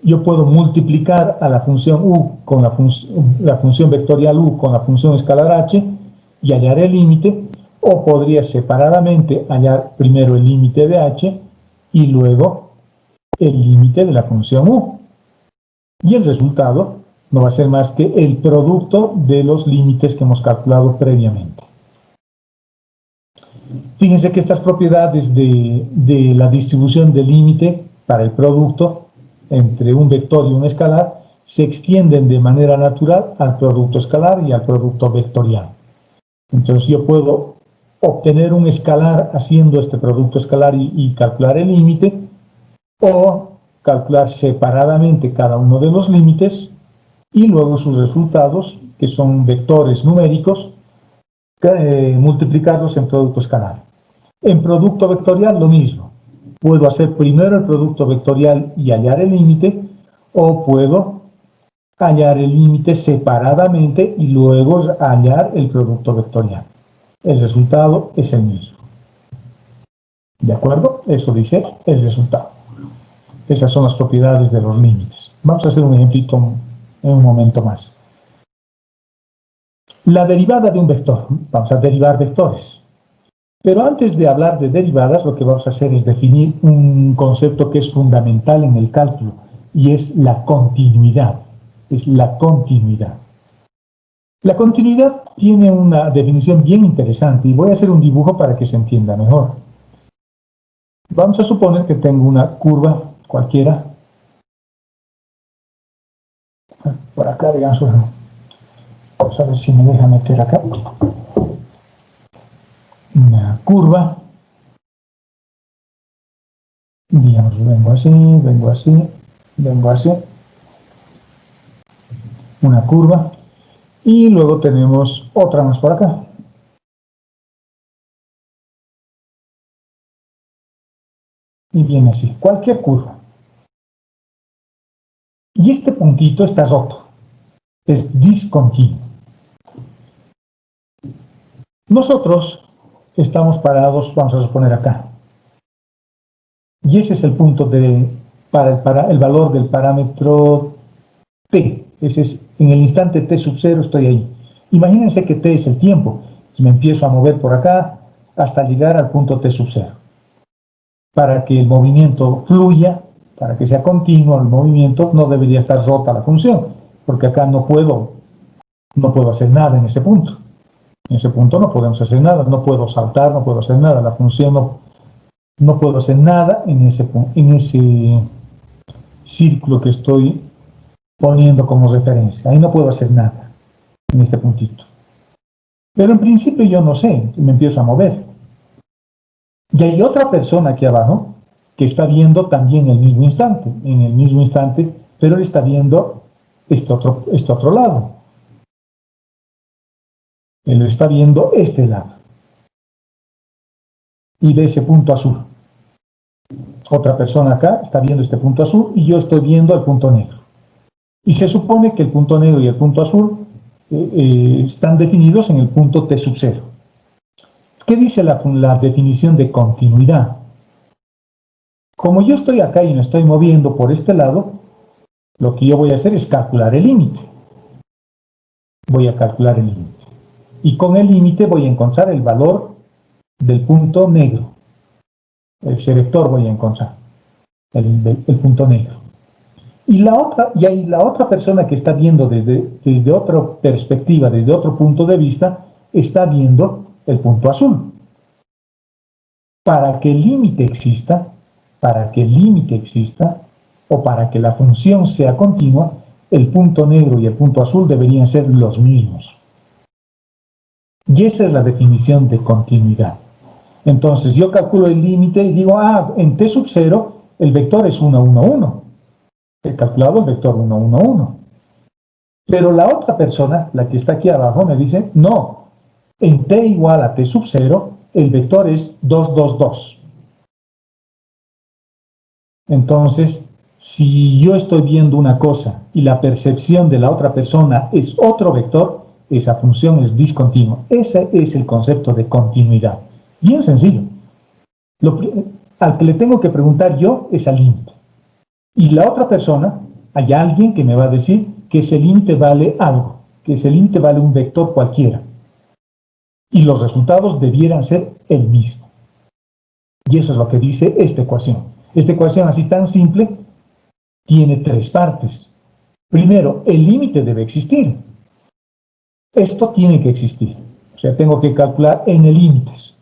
Yo puedo multiplicar a la función u con la función vectorial u con la función escalar h y hallar el límite, o podría separadamente hallar primero el límite de h y luego el límite de la función u. Y el resultado no va a ser más que el producto de los límites que hemos calculado previamente. Fíjense que estas propiedades de la distribución del límite para el producto entre un vector y un escalar se extienden de manera natural al producto escalar y al producto vectorial. Entonces yo puedo obtener un escalar haciendo este producto escalar y calcular el límite, o calcular separadamente cada uno de los límites y luego sus resultados, que son vectores numéricos, multiplicarlos en producto escalar. En producto vectorial lo mismo. Puedo hacer primero el producto vectorial y hallar el límite, o puedo hallar el límite separadamente y luego hallar el producto vectorial. El resultado es el mismo. ¿De acuerdo? Eso dice el resultado. Esas son las propiedades de los límites. Vamos a hacer un ejemplito en un momento más. La derivada de un vector. Vamos a derivar vectores. Pero antes de hablar de derivadas, lo que vamos a hacer es definir un concepto que es fundamental en el cálculo, y es la continuidad. Es la continuidad. La continuidad tiene una definición bien interesante, y voy a hacer un dibujo para que se entienda mejor. Vamos a suponer que tengo una curva cualquiera. Por acá, digamos, vamos a ver si me deja meter acá. Una curva. Digamos, vengo así, vengo así, vengo así. Una curva. Y luego tenemos otra más por acá. Y viene así, cualquier curva. Y este puntito está roto. Es discontinuo. Nosotros estamos parados, vamos a suponer acá. Y ese es el punto para el valor del parámetro t. Ese es, en el instante t sub 0 estoy ahí. Imagínense que t es el tiempo. Me empiezo a mover por acá hasta llegar al punto t sub 0. Para que el movimiento fluya, para que sea continuo el movimiento, no debería estar rota la función, porque acá no puedo hacer nada en ese punto. En ese punto no podemos hacer nada, no puedo saltar, no puedo hacer nada, la función no puedo hacer nada en ese círculo que estoy poniendo como referencia. Ahí no puedo hacer nada en este puntito. Pero en principio yo no sé, me empiezo a mover. Y hay otra persona aquí abajo que está viendo también el mismo instante, en el mismo instante, pero él está viendo este otro lado. Él está viendo este lado. Y de ese punto azul. Otra persona acá está viendo este punto azul y yo estoy viendo el punto negro. Y se supone que el punto negro y el punto azul están definidos en el punto T sub 0. ¿Qué dice la definición de continuidad? Como yo estoy acá y me estoy moviendo por este lado, lo que yo voy a hacer es calcular el límite. Voy a calcular el límite. Y con el límite voy a encontrar el valor del punto negro. Ese vector voy a encontrar, el punto negro. Y hay la otra persona que está viendo desde otra perspectiva, desde otro punto de vista, está viendo el punto azul. Para que el límite exista, o para que la función sea continua, el punto negro y el punto azul deberían ser los mismos. Y esa es la definición de continuidad. Entonces yo calculo el límite y digo, en T sub 0 el vector es 1, 1, 1. He calculado el vector 1, 1, 1. Pero la otra persona, la que está aquí abajo, me dice, no, en T igual a T sub 0, el vector es 2, 2, 2. Entonces, si yo estoy viendo una cosa y la percepción de la otra persona es otro vector, esa función es discontinua. Ese es el concepto de continuidad. Bien sencillo. Al que le tengo que preguntar yo es al límite. Y la otra persona, hay alguien que me va a decir que ese límite vale algo, que ese límite vale un vector cualquiera. Y los resultados debieran ser el mismo. Y eso es lo que dice esta ecuación. Esta ecuación así tan simple tiene tres partes. Primero, el límite debe existir. Esto tiene que existir. O sea, tengo que calcular n límites.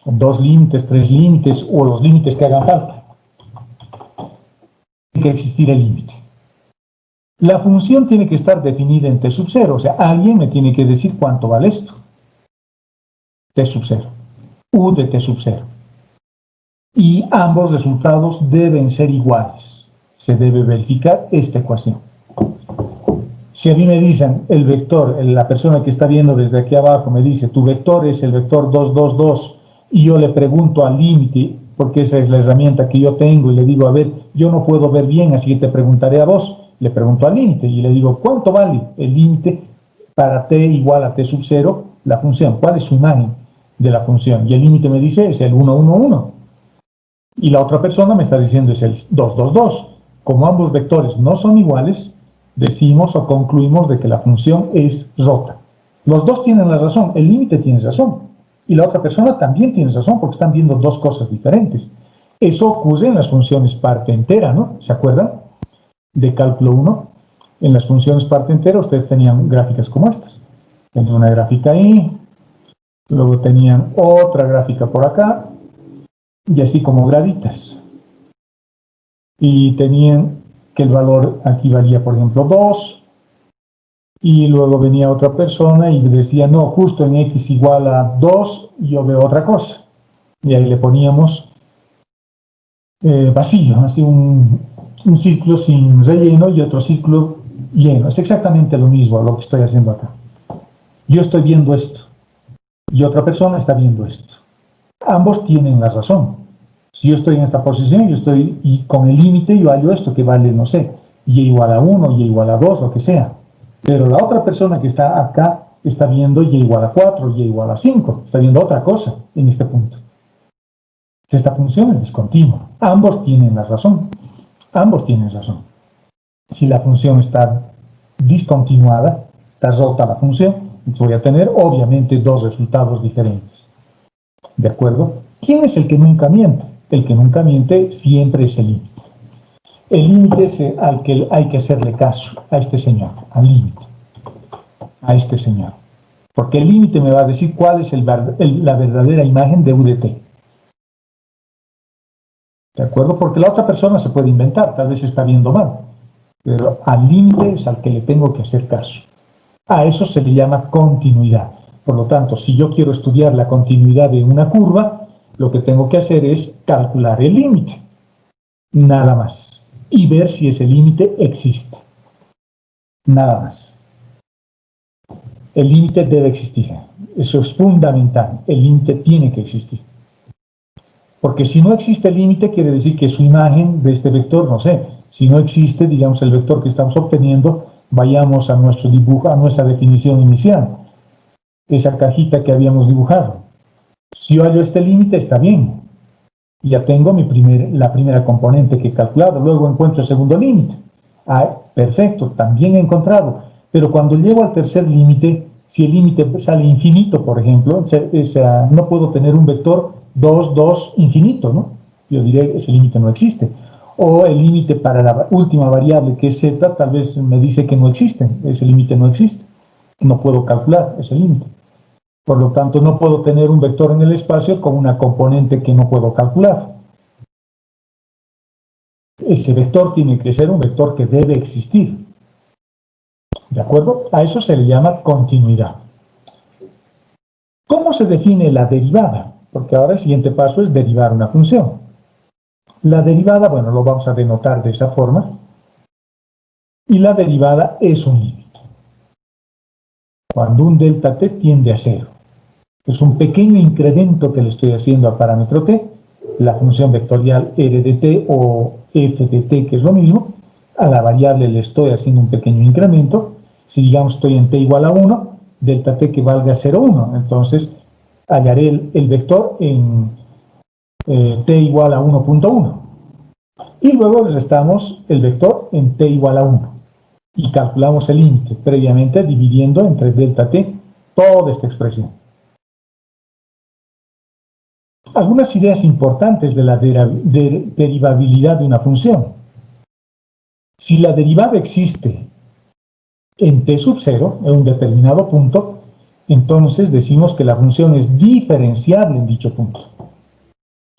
Con 2 límites, 3 límites o los límites que hagan falta. Tiene que existir el límite. La función tiene que estar definida en T sub 0. O sea, alguien me tiene que decir cuánto vale esto. T sub 0. U de T sub 0. Y ambos resultados deben ser iguales. Se debe verificar esta ecuación. Si a mí me dicen el vector, la persona que está viendo desde aquí abajo me dice tu vector es el vector 2, 2, 2 y yo le pregunto al límite, porque esa es la herramienta que yo tengo y le digo, a ver, yo no puedo ver bien, así que te preguntaré a vos. Le pregunto al límite y le digo, ¿cuánto vale el límite para t igual a t sub 0, la función? ¿Cuál es su imagen de la función? Y el límite me dice es el 1, 1, 1. Y la otra persona me está diciendo es el 2, 2, 2. Como ambos vectores no son iguales, decimos o concluimos de que la función es rota. Los dos tienen la razón, el límite tiene razón. Y la otra persona también tiene razón porque están viendo dos cosas diferentes. Eso ocurre en las funciones parte entera, ¿no? ¿Se acuerdan? De cálculo 1. En las funciones parte entera ustedes tenían gráficas como estas. Tenían una gráfica ahí, luego tenían otra gráfica por acá, y así como graditas. Y tenían que el valor aquí valía, por ejemplo, 2, y luego venía otra persona y decía, no, justo en x igual a 2, yo veo otra cosa. Y ahí le poníamos vacío, así un círculo sin relleno y otro círculo lleno. Es exactamente lo mismo a lo que estoy haciendo acá. Yo estoy viendo esto y otra persona está viendo esto. Ambos tienen la razón. Si yo estoy en esta posición, y con el límite yo hallo esto que vale, no sé, y igual a 1, y igual a 2, lo que sea. Pero la otra persona que está acá está viendo y igual a 4, y igual a 5. Está viendo otra cosa en este punto. Esta función es discontinua. Ambos tienen la razón. Ambos tienen razón. Si la función está discontinuada, está rota la función, entonces voy a tener obviamente dos resultados diferentes. ¿De acuerdo? ¿Quién es el que nunca miente? El que nunca miente siempre es el límite. El límite es al que hay que hacerle caso, a este señor, al límite, a este señor. Porque el límite me va a decir cuál es la verdadera imagen de U de t. ¿De acuerdo? Porque la otra persona se puede inventar, tal vez está viendo mal. pero al límite es al que le tengo que hacer caso. A eso se le llama continuidad. Por lo tanto, si yo quiero estudiar la continuidad de una curva, lo que tengo que hacer es calcular el límite, nada más, y ver si ese límite existe, nada más. El límite debe existir, eso es fundamental, el límite tiene que existir. Porque si no existe el límite, quiere decir que su imagen de este vector, no sé, si no existe, digamos, el vector que estamos obteniendo, vayamos a nuestro dibujo, a nuestra definición inicial, esa cajita que habíamos dibujado. Si yo hallo este límite, está bien. Ya tengo la primera componente que he calculado, luego encuentro el segundo límite. Ah, perfecto, también he encontrado. Pero cuando llego al tercer límite, si el límite sale infinito, por ejemplo, no puedo tener un vector 2, 2 infinito, ¿no? Yo diré, ese límite no existe. O el límite para la última variable, que es z, tal vez me dice que no existe. Ese límite no existe. No puedo calcular ese límite. Por lo tanto, no puedo tener un vector en el espacio con una componente que no puedo calcular. Ese vector tiene que ser un vector que debe existir. ¿De acuerdo? A eso se le llama continuidad. ¿Cómo se define la derivada? Porque ahora el siguiente paso es derivar una función. La derivada, bueno, lo vamos a denotar de esa forma. Y la derivada es un límite. Cuando un delta t tiende a 0. Es un pequeño incremento que le estoy haciendo al parámetro t, la función vectorial r de t o f de t, que es lo mismo. A la variable le estoy haciendo un pequeño incremento. Si digamos estoy en t igual a 1, delta t que valga 0,1. Entonces hallaré el vector en t igual a 1.1. Y luego le restamos el vector en t igual a 1. Y calculamos el límite, previamente dividiendo entre delta t toda esta expresión. Algunas ideas importantes de la derivabilidad de una función. Si la derivada existe en t sub 0, en un determinado punto, entonces decimos que la función es diferenciable en dicho punto.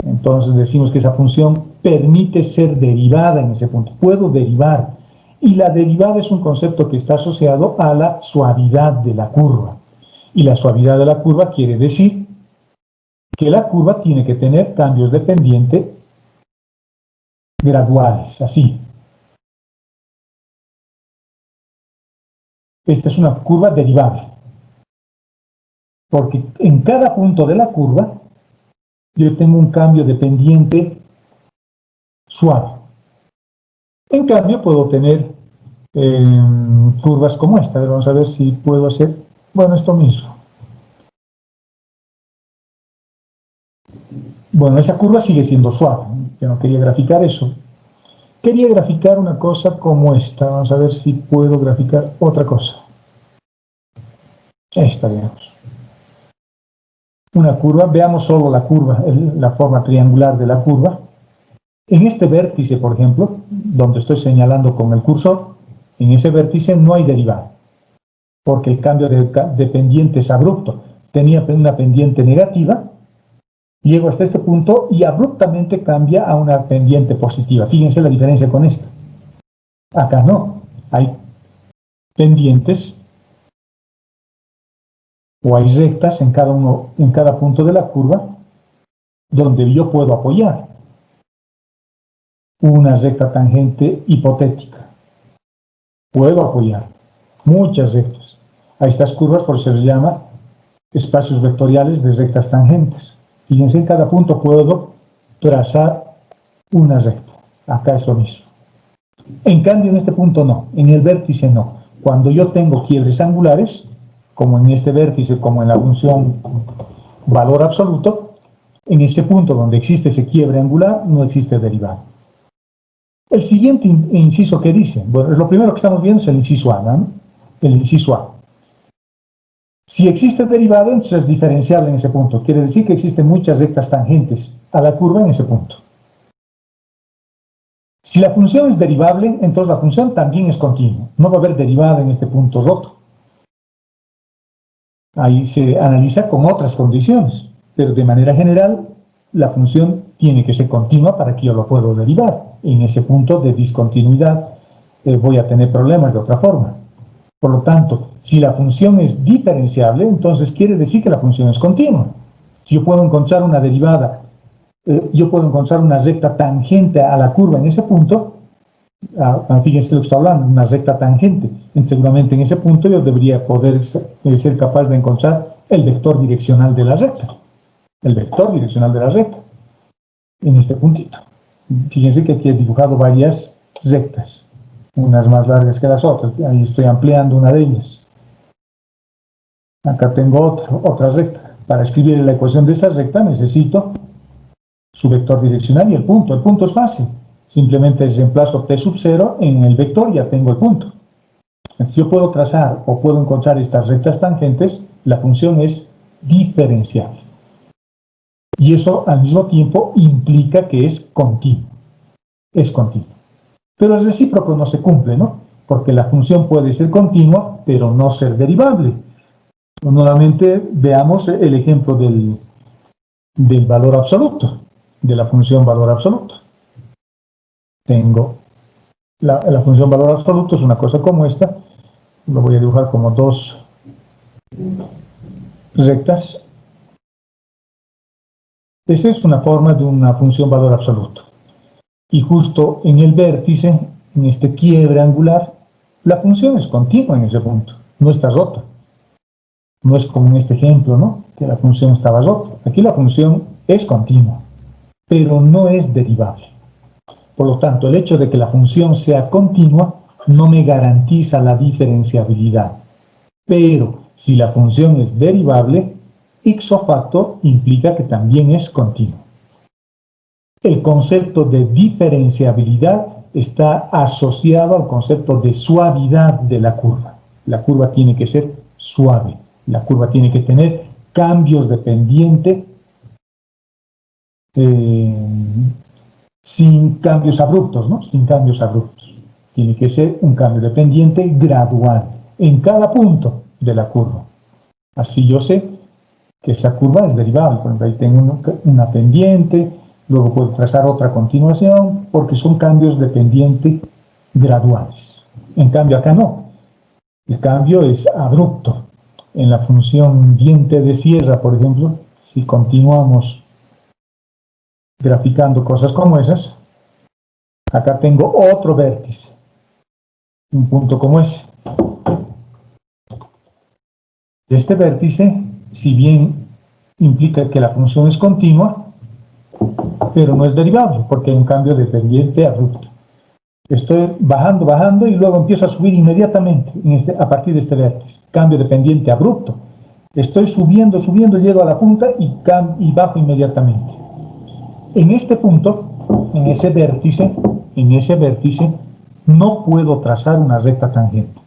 Entonces decimos que esa función permite ser derivada en ese punto. Puedo derivar. Y la derivada es un concepto que está asociado a la suavidad de la curva. Y la suavidad de la curva quiere decir que la curva tiene que tener cambios de pendiente graduales, así. Esta es una curva derivable. Porque en cada punto de la curva yo tengo un cambio de pendiente suave. En cambio puedo tener curvas como esta. Vamos a ver si puedo hacer, bueno, esto mismo. Bueno, esa curva sigue siendo suave. Yo no quería graficar eso. Quería graficar una cosa como esta. Vamos a ver si puedo graficar otra cosa. Esta, digamos. Una curva, veamos solo la curva, la forma triangular de la curva. En este vértice, por ejemplo, donde estoy señalando con el cursor, en ese vértice no hay derivada, porque el cambio de pendiente es abrupto. Tenía una pendiente negativa, llego hasta este punto y abruptamente cambia a una pendiente positiva. Fíjense la diferencia con esta. Acá no, hay pendientes o hay rectas en cada punto de la curva donde yo puedo apoyar una recta tangente hipotética. Puedo apoyar muchas rectas. A estas curvas por eso se les llama espacios vectoriales de rectas tangentes. Fíjense, en cada punto puedo trazar una recta. Acá es lo mismo. En cambio, en este punto no, en el vértice no. Cuando yo tengo quiebres angulares, como en este vértice, como en la función valor absoluto, en este punto donde existe ese quiebre angular, no existe derivada. El siguiente inciso que dice, bueno, lo primero que estamos viendo es el inciso A, ¿no? El inciso A. Si existe derivada, entonces es diferenciable en ese punto. Quiere decir que existen muchas rectas tangentes a la curva en ese punto. Si la función es derivable, entonces la función también es continua. No va a haber derivada en este punto roto. Ahí se analiza con otras condiciones, pero de manera general la función tiene que ser continua para que yo lo pueda derivar en ese punto de discontinuidad voy a tener problemas de otra forma. Por lo tanto, si la función es diferenciable, entonces quiere decir que la función es continua. Si yo puedo encontrar una derivada, yo puedo encontrar una recta tangente a la curva en ese punto. Fíjense lo que estoy hablando, una recta tangente. Seguramente en ese punto yo debería poder ser capaz de encontrar el vector direccional de la recta. El vector direccional de la recta. En este puntito. Fíjense que aquí he dibujado varias rectas. Unas más largas que las otras. Ahí estoy ampliando una de ellas. Acá tengo otra recta. Para escribir la ecuación de esa recta necesito su vector direccional y el punto. El punto es fácil. Simplemente reemplazo t sub 0 en el vector y ya tengo el punto. Si yo puedo trazar o puedo encontrar estas rectas tangentes, la función es diferenciable. Y eso al mismo tiempo implica que es continuo. Es continuo. Pero el recíproco no se cumple, ¿no? Porque la función puede ser continua, pero no ser derivable. Nuevamente veamos el ejemplo del valor absoluto, de la función valor absoluto. Tengo la función valor absoluto, es una cosa como esta. Lo voy a dibujar como dos rectas. Esa es una forma de una función valor absoluto. Y justo en el vértice, en este quiebre angular, la función es continua en ese punto, no está rota. No es como en este ejemplo, ¿no? Que la función estaba rota. Aquí la función es continua, pero no es derivable. Por lo tanto, el hecho de que la función sea continua no me garantiza la diferenciabilidad. Pero si la función es derivable, ipso facto implica que también es continua. El concepto de diferenciabilidad está asociado al concepto de suavidad de la curva. La curva tiene que ser suave. La curva tiene que tener cambios de pendiente sin cambios abruptos, ¿no? Sin cambios abruptos. Tiene que ser un cambio de pendiente gradual en cada punto de la curva. Así yo sé que esa curva es derivable. Por ejemplo, ahí tengo una pendiente, luego puedo trazar otra continuación, porque son cambios de pendiente graduales. En cambio acá no. El cambio es abrupto. En la función diente de sierra, por ejemplo, si continuamos graficando cosas como esas, acá tengo otro vértice, un punto como ese. Este vértice, si bien implica que la función es continua, pero no es derivable, porque hay un cambio de pendiente abrupto. Estoy bajando, bajando, y luego empiezo a subir inmediatamente a partir de este vértice. Cambio de pendiente abrupto. Estoy subiendo, subiendo, llego a la punta y bajo inmediatamente. En este punto, en ese vértice, no puedo trazar una recta tangente.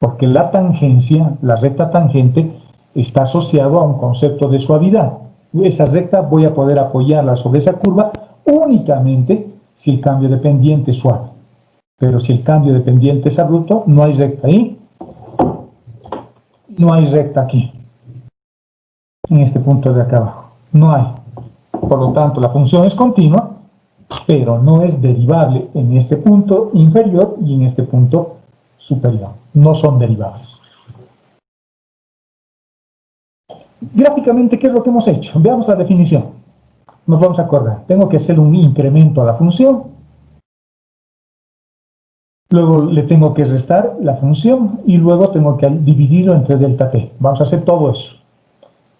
Porque la tangencia, la recta tangente, está asociado a un concepto de suavidad. Esa recta voy a poder apoyarla sobre esa curva únicamente si el cambio de pendiente es suave. Pero si el cambio de pendiente es abrupto, no hay recta ahí, no hay recta aquí, en este punto de acá abajo. No hay. Por lo tanto, la función es continua, pero no es derivable en este punto inferior y en este punto superior. No son derivables. Gráficamente, ¿qué es lo que hemos hecho? Veamos la definición. Nos vamos a acordar. Tengo que hacer un incremento a la función. Luego le tengo que restar la función y luego tengo que dividirlo entre delta t. Vamos a hacer todo eso.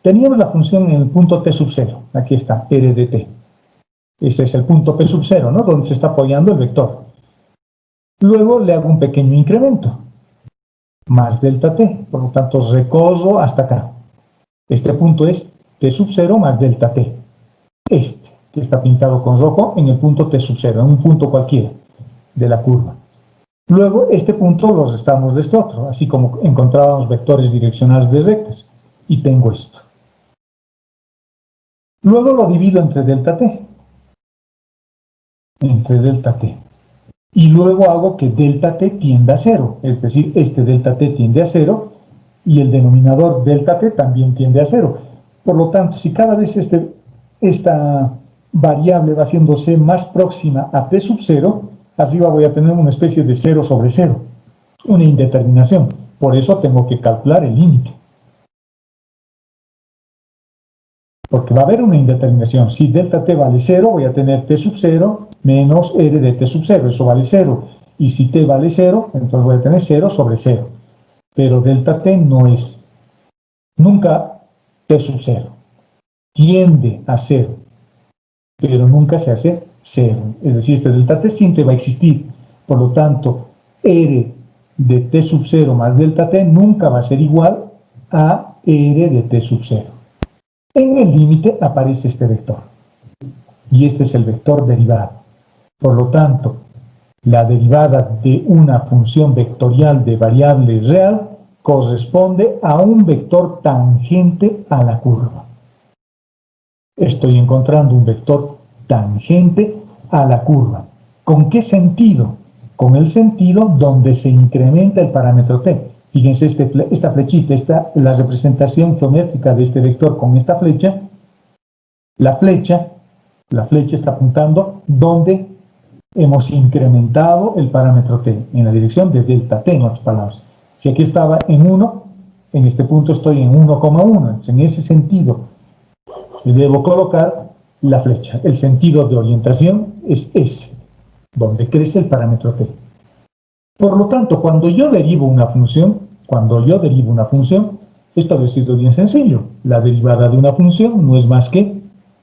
Teníamos la función en el punto t sub 0. Aquí está, r de t. Ese es el punto p sub 0, ¿no? Donde se está apoyando el vector. Luego le hago un pequeño incremento. Más delta t. Por lo tanto, recorro hasta acá. Este punto es t sub 0 más delta t. Este, que está pintado con rojo, en el punto t sub 0, en un punto cualquiera de la curva. Luego, este punto lo restamos de este otro, así como encontrábamos vectores direccionales de rectas. Y tengo esto. Luego lo divido entre delta t. Entre delta t. Y luego hago que delta t tienda a 0. Es decir, este delta t tiende a 0 y el denominador delta t también tiende a 0. Por lo tanto, si cada vez esta variable va haciéndose más próxima a t sub 0, arriba voy a tener una especie de 0 sobre 0, una indeterminación. Por eso tengo que calcular el límite. Porque va a haber una indeterminación. Si delta t vale 0, voy a tener t sub 0 menos r de t sub 0. Eso vale 0. Y si t vale 0, entonces voy a tener 0 sobre 0. Pero delta t no es nunca t sub 0. Tiende a 0, pero nunca se hace 0. Es decir, este delta t siempre va a existir. Por lo tanto, r de t sub 0 más delta t nunca va a ser igual a r de t sub 0. En el límite aparece este vector. Y este es el vector derivado. Por lo tanto, la derivada de una función vectorial de variable real corresponde a un vector tangente a la curva. Estoy encontrando un vector tangente a la curva. ¿Con qué sentido? Con el sentido donde se incrementa el parámetro t. Fíjense esta flechita, la representación geométrica de este vector con esta flecha. La flecha está apuntando donde hemos incrementado el parámetro t, en la dirección de delta t, en otras palabras. Si aquí estaba en 1, en este punto estoy en 1,1. En ese sentido, debo colocar la flecha. El sentido de orientación es ese, donde crece el parámetro t. Por lo tanto, cuando yo derivo una función, esto ha sido bien sencillo. La derivada de una función no es más que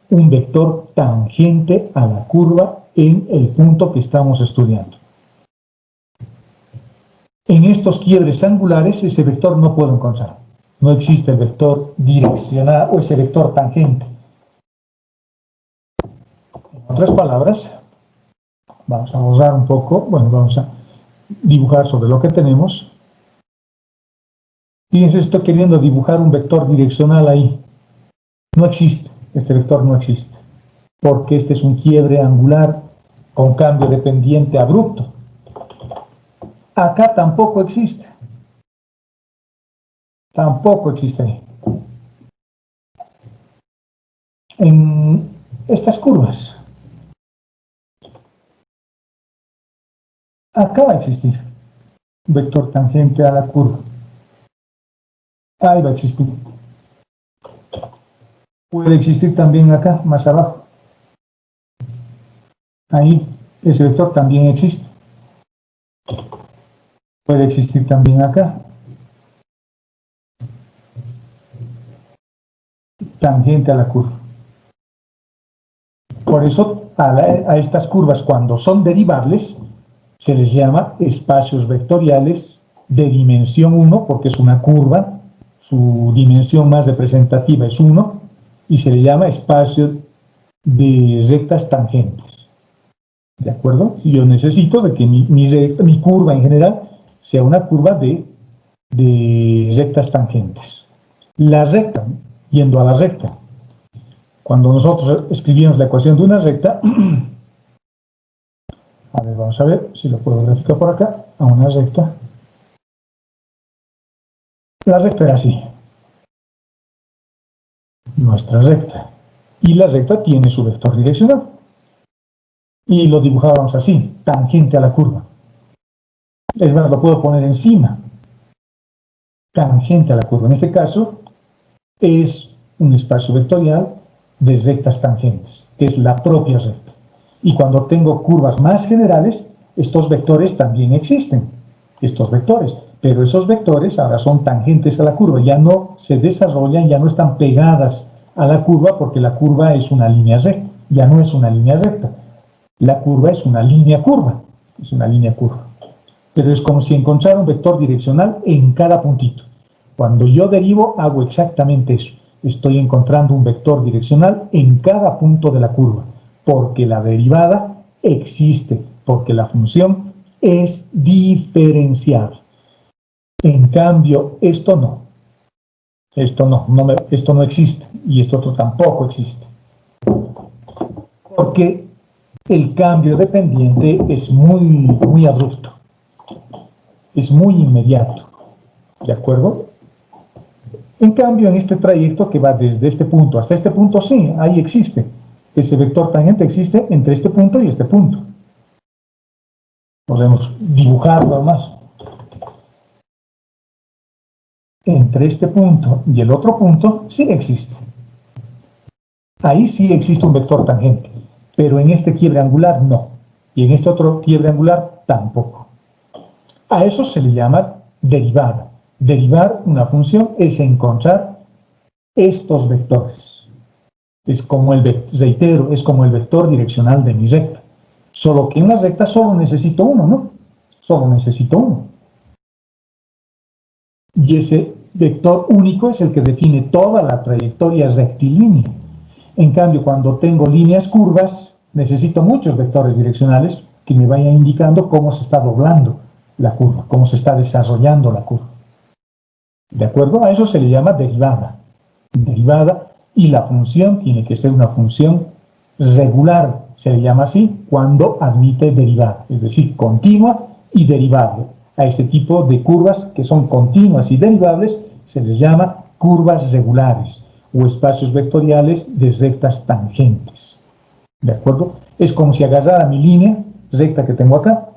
un vector tangente a la curva en el punto que estamos estudiando. En estos quiebres angulares, ese vector no puedo encontrar. No existe el vector direccional o ese vector tangente. En otras palabras, vamos a borrar un poco, vamos a dibujar sobre lo que tenemos. Fíjense, estoy queriendo dibujar un vector direccional ahí. No existe, este vector no existe, porque este es un quiebre angular con cambio de pendiente abrupto. Acá tampoco existe. Tampoco existe ahí. En estas curvas, acá va a existir un vector tangente a la curva. Ahí va a existir. Puede existir también acá, más abajo. Ahí, ese vector también existe. Puede existir también acá. Tangente a la curva. Por eso, a estas curvas, cuando son derivables, se les llama espacios vectoriales de dimensión 1, porque es una curva, su dimensión más representativa es 1, y se le llama espacio de rectas tangentes. ¿De acuerdo? Si yo necesito de que mi curva en general sea una curva de rectas tangentes. La recta, yendo a la recta, cuando nosotros escribimos la ecuación de una recta, a ver, vamos a ver si lo puedo graficar por acá, a una recta. La recta era así, nuestra recta, y la recta tiene su vector direccional, y lo dibujábamos así, tangente a la curva. Es más, lo puedo poner encima, tangente a la curva. En este caso, es un espacio vectorial de rectas tangentes, que es la propia recta. Y cuando tengo curvas más generales, estos vectores también existen, estos vectores, pero esos vectores ahora son tangentes a la curva, ya no se desarrollan, ya no están pegadas a la curva, porque la curva es una línea recta, ya no es una línea recta. La curva es una línea curva, pero es como si encontrara un vector direccional en cada puntito. Cuando yo derivo, hago exactamente eso. Estoy encontrando un vector direccional en cada punto de la curva, porque la derivada existe, porque la función es diferenciable. En cambio, esto no. Esto no existe, y esto otro tampoco existe. Porque el cambio de pendiente es muy abrupto, es muy inmediato. ¿De acuerdo? En cambio, en este trayecto que va desde este punto hasta este punto, sí, ahí existe. Ese vector tangente existe entre este punto y este punto. Podemos dibujarlo más. Entre este punto y el otro punto sí existe. Ahí sí existe un vector tangente, pero en este quiebre angular no. Y en este otro quiebre angular tampoco. A eso se le llama derivada. Derivar una función es encontrar estos vectores. Es como reitero, es como el vector direccional de mi recta. Solo que en la recta solo necesito uno, ¿no? Solo necesito uno. Y ese vector único es el que define toda la trayectoria rectilínea. En cambio, cuando tengo líneas curvas, necesito muchos vectores direccionales que me vayan indicando cómo se está doblando la curva, cómo se está desarrollando la curva. ¿De acuerdo? A eso se le llama derivada. Derivada, y la función tiene que ser una función regular, se le llama así, cuando admite derivada, es decir, continua y derivable. A ese tipo de curvas que son continuas y derivables se les llama curvas regulares o espacios vectoriales de rectas tangentes. ¿De acuerdo? Es como si agarrara mi línea recta que tengo acá,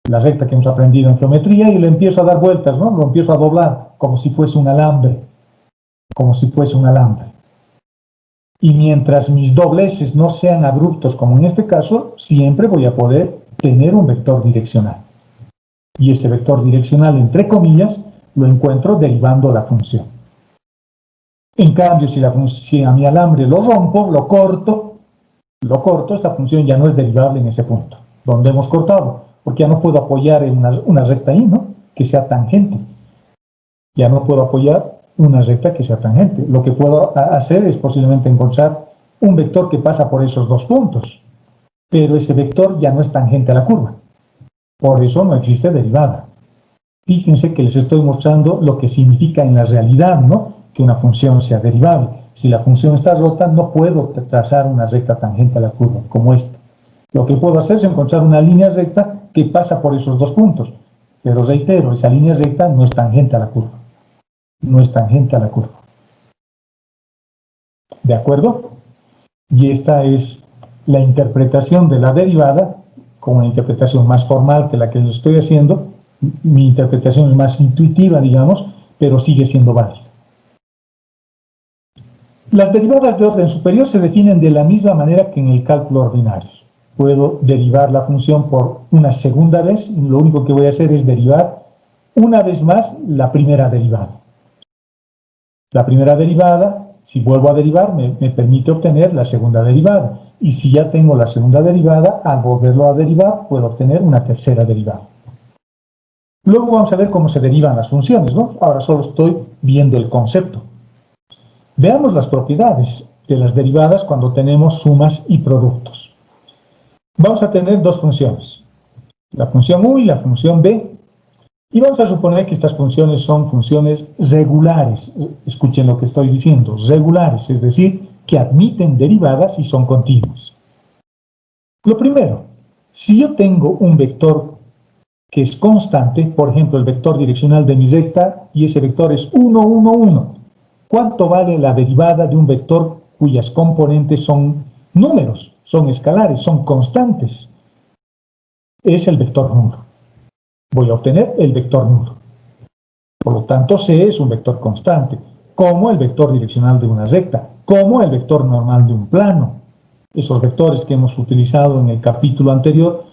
la recta que hemos aprendido en geometría, y le empiezo a dar vueltas, ¿no? Lo empiezo a doblar como si fuese un alambre, como si fuese un alambre. Y mientras mis dobleces no sean abruptos, como en este caso, siempre voy a poder tener un vector direccional. Y ese vector direccional, entre comillas, lo encuentro derivando la función. En cambio, si a mi alambre lo rompo, lo corto, esta función ya no es derivable en ese punto, donde hemos cortado, porque ya no puedo apoyar en una recta ahí, ¿no? Que sea tangente. Ya no puedo apoyar una recta que sea tangente. Lo que puedo hacer es posiblemente encontrar un vector que pasa por esos dos puntos, pero ese vector ya no es tangente a la curva. Por eso no existe derivada. Fíjense que les estoy mostrando lo que significa en la realidad, ¿no? Que una función sea derivable. Si la función está rota, no puedo trazar una recta tangente a la curva, como esta. Lo que puedo hacer es encontrar una línea recta que pasa por esos dos puntos. Pero reitero, esa línea recta no es tangente a la curva. No es tangente a la curva. ¿De acuerdo? Y esta es la interpretación de la derivada, con una interpretación más formal que la que les estoy haciendo. Mi interpretación es más intuitiva, digamos, pero sigue siendo válida. Las derivadas de orden superior se definen de la misma manera que en el cálculo ordinario. Puedo derivar la función por una segunda vez, y lo único que voy a hacer es derivar una vez más la primera derivada. La primera derivada, si vuelvo a derivar, me permite obtener la segunda derivada. Y si ya tengo la segunda derivada, al volverlo a derivar, puedo obtener una tercera derivada. Luego vamos a ver cómo se derivan las funciones, ¿no? Ahora solo estoy viendo el concepto. Veamos las propiedades de las derivadas cuando tenemos sumas y productos. Vamos a tener dos funciones, la función U y la función B. Y vamos a suponer que estas funciones son funciones regulares. Escuchen lo que estoy diciendo, regulares, es decir, que admiten derivadas y son continuas. Lo primero, si yo tengo un vector que es constante, por ejemplo, el vector direccional de mi recta, y ese vector es 1, 1, 1, ¿cuánto vale la derivada de un vector cuyas componentes son números, son escalares, son constantes? Es el vector nulo. Voy a obtener el vector nulo. Por lo tanto, C es un vector constante, como el vector direccional de una recta, como el vector normal de un plano. Esos vectores que hemos utilizado en el capítulo anterior,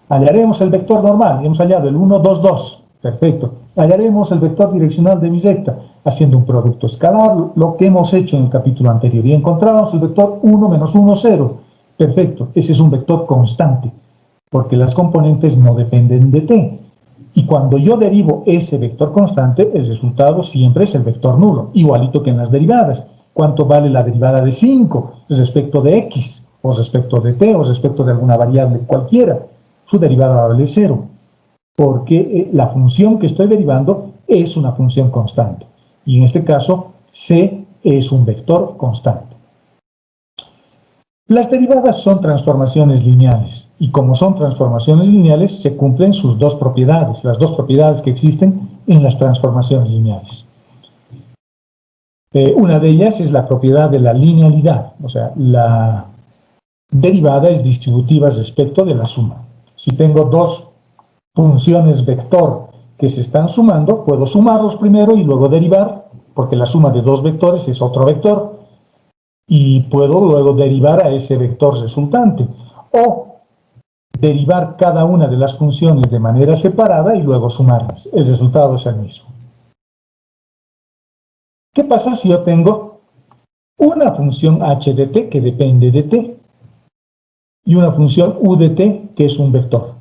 hallaremos el vector normal, hemos hallado el 1, 2, 2, perfecto. Hallaremos el vector direccional de mi recta, haciendo un producto escalar, lo que hemos hecho en el capítulo anterior, y encontramos el vector 1 menos 1, 0, perfecto. Ese es un vector constante, porque las componentes no dependen de t. Y cuando yo derivo ese vector constante, el resultado siempre es el vector nulo, igualito que en las derivadas. ¿Cuánto vale la derivada de 5 respecto de x, o respecto de t, o respecto de alguna variable cualquiera? Su derivada vale 0, porque la función que estoy derivando es una función constante. Y en este caso, c es un vector constante. Las derivadas son transformaciones lineales, y como son transformaciones lineales, se cumplen sus dos propiedades, las dos propiedades que existen en las transformaciones lineales. Una de ellas es la propiedad de la linealidad, o sea, la derivada es distributiva respecto de la suma. Si tengo dos funciones vector que se están sumando, puedo sumarlos primero y luego derivar, porque la suma de dos vectores es otro vector, y puedo luego derivar a ese vector resultante, o derivar cada una de las funciones de manera separada y luego sumarlas. El resultado es el mismo. ¿Qué pasa si yo tengo una función h de t que depende de t y una función u de t que es un vector,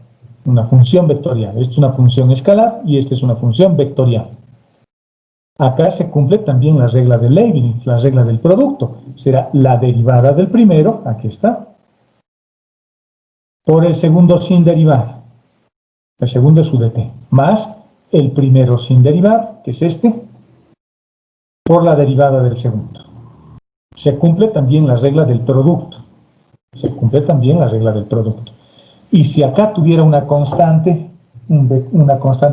una función vectorial? Esta es una función escalar y esta es una función vectorial. Acá se cumple también la regla de Leibniz, la regla del producto. Será la derivada del primero, aquí está, por el segundo sin derivar. El segundo es u de t, más el primero sin derivar, que es este, por la derivada del segundo. Se cumple también la regla del producto. Se cumple también la regla del producto. Y si acá tuviera una constante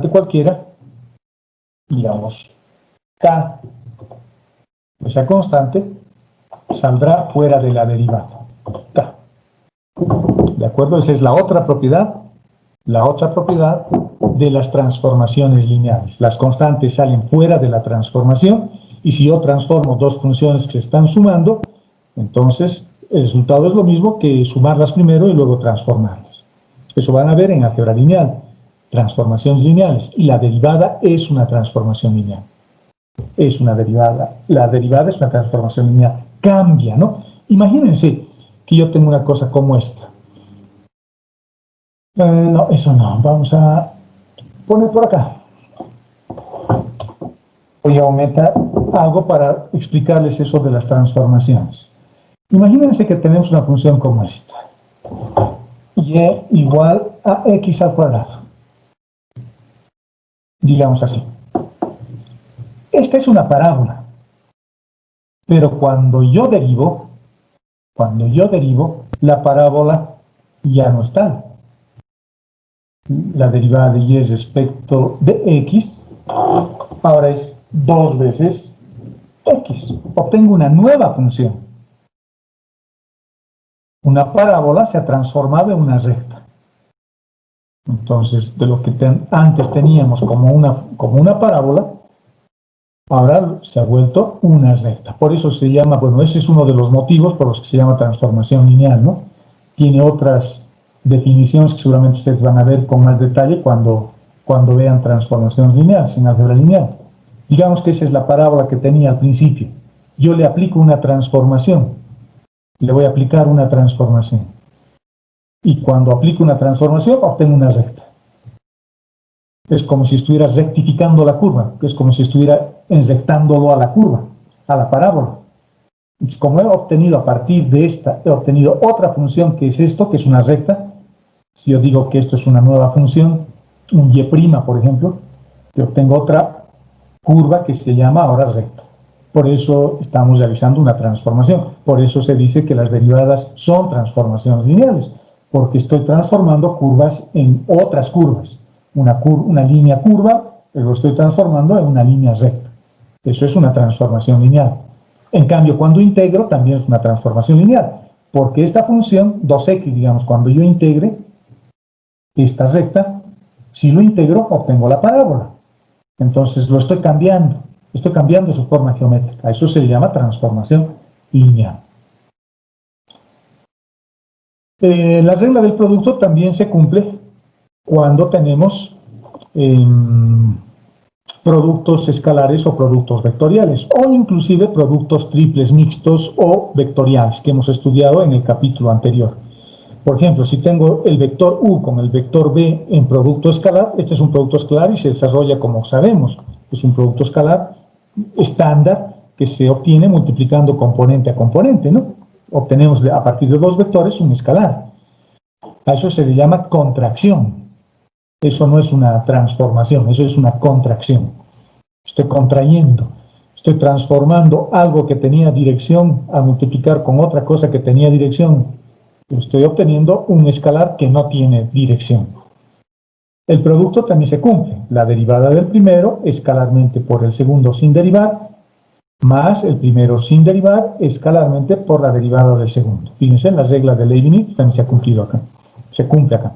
cualquiera, digamos k, esa constante saldrá fuera de la derivada, k. ¿De acuerdo? Esa es la otra propiedad de las transformaciones lineales. Las constantes salen fuera de la transformación y si yo transformo dos funciones que se están sumando, entonces el resultado es lo mismo que sumarlas primero y luego transformarlas. Eso van a ver en álgebra lineal, transformaciones lineales, y la derivada es una transformación lineal. Es una derivada. La derivada es una transformación lineal. Cambia, ¿no? Imagínense que yo tengo una cosa como esta. No, eso no. Vamos a poner por acá. Voy a aumentar algo para explicarles eso de las transformaciones. Imagínense que tenemos una función como esta. Y igual a x al cuadrado. Digamos así. Esta es una parábola. Pero cuando yo derivo, la parábola ya no está. La derivada de y respecto de x, ahora es 2 veces x. Obtengo una nueva función. Una parábola se ha transformado en una recta. Entonces, de lo que antes teníamos como una parábola, ahora se ha vuelto una recta. Por eso se llama, bueno, ese es uno de los motivos por los que se llama transformación lineal, ¿no? Tiene otras definiciones que seguramente ustedes van a ver con más detalle cuando vean transformaciones lineales en álgebra lineal. Digamos que esa es la parábola que tenía al principio. Yo le aplico una transformación. Le voy a aplicar una transformación. Y cuando aplico una transformación, obtengo una recta. Es como si estuviera rectificando la curva, es como si estuviera enrectándolo a la curva, a la parábola. Y como he obtenido a partir de esta, he obtenido otra función que es esto, que es una recta. Si yo digo que esto es una nueva función, un y', por ejemplo, yo obtengo otra curva que se llama ahora recta. Por eso estamos realizando una transformación. Por eso se dice que las derivadas son transformaciones lineales, porque estoy transformando curvas en otras curvas. Una línea curva, lo estoy transformando en una línea recta. Eso es una transformación lineal. En cambio, cuando integro, también es una transformación lineal, porque esta función, 2x, digamos, cuando yo integre esta recta, si lo integro, obtengo la parábola. Entonces lo estoy cambiando su forma geométrica. Eso se llama transformación lineal. La regla del producto también se cumple cuando tenemos productos escalares o productos vectoriales, o inclusive productos triples mixtos o vectoriales que hemos estudiado en el capítulo anterior. Por ejemplo, si tengo el vector u con el vector b en producto escalar, este es un producto escalar y se desarrolla como sabemos. Es un producto escalar estándar que se obtiene multiplicando componente a componente, ¿no? Obtenemos a partir de dos vectores un escalar. A eso se le llama contracción. Eso no es una transformación, eso es una contracción. Estoy contrayendo, estoy transformando algo que tenía dirección a multiplicar con otra cosa que tenía dirección. Estoy obteniendo un escalar que no tiene dirección. El producto también se cumple. La derivada del primero escalarmente por el segundo sin derivar, más el primero sin derivar escalarmente por la derivada del segundo. Fíjense, la regla de Leibniz también se ha cumplido acá. Se cumple acá.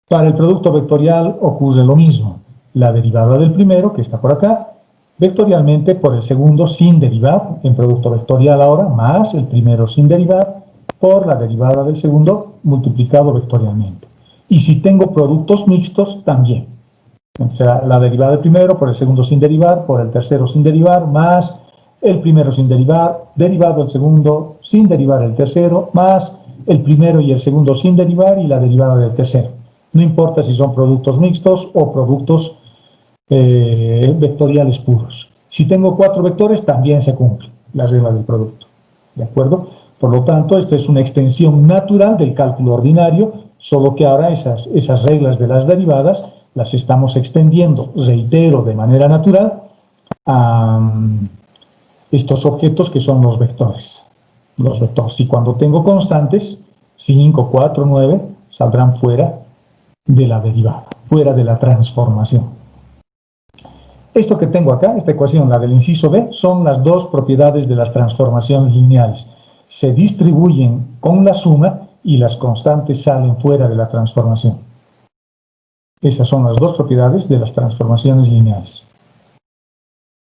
Para el producto vectorial ocurre lo mismo. La derivada del primero, que está por acá, vectorialmente por el segundo sin derivar, en producto vectorial ahora, más el primero sin derivar, por la derivada del segundo multiplicado vectorialmente. Y si tengo productos mixtos, también. O sea, la derivada del primero por el segundo sin derivar, por el tercero sin derivar, más el primero sin derivar, derivado el segundo sin derivar el tercero, más el primero y el segundo sin derivar y la derivada del tercero. No importa si son productos mixtos o productos vectoriales puros. Si tengo 4 vectores, también se cumple la regla del producto. ¿De acuerdo? Por lo tanto, esta es una extensión natural del cálculo ordinario, solo que ahora esas reglas de las derivadas las estamos extendiendo, reitero, de manera natural a estos objetos que son los vectores. Los vectores. Y cuando tengo constantes, 5, 4, 9, saldrán fuera de la derivada, fuera de la transformación. Esto que tengo acá, esta ecuación, la del inciso B, son las dos propiedades de las transformaciones lineales. Se distribuyen con la suma y las constantes salen fuera de la transformación. Esas son las dos propiedades de las transformaciones lineales.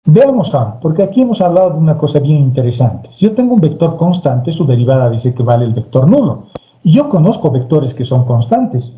Veamos ahora, porque aquí hemos hablado de una cosa bien interesante. Si yo tengo un vector constante, su derivada dice que vale el vector nulo. Y yo conozco vectores que son constantes.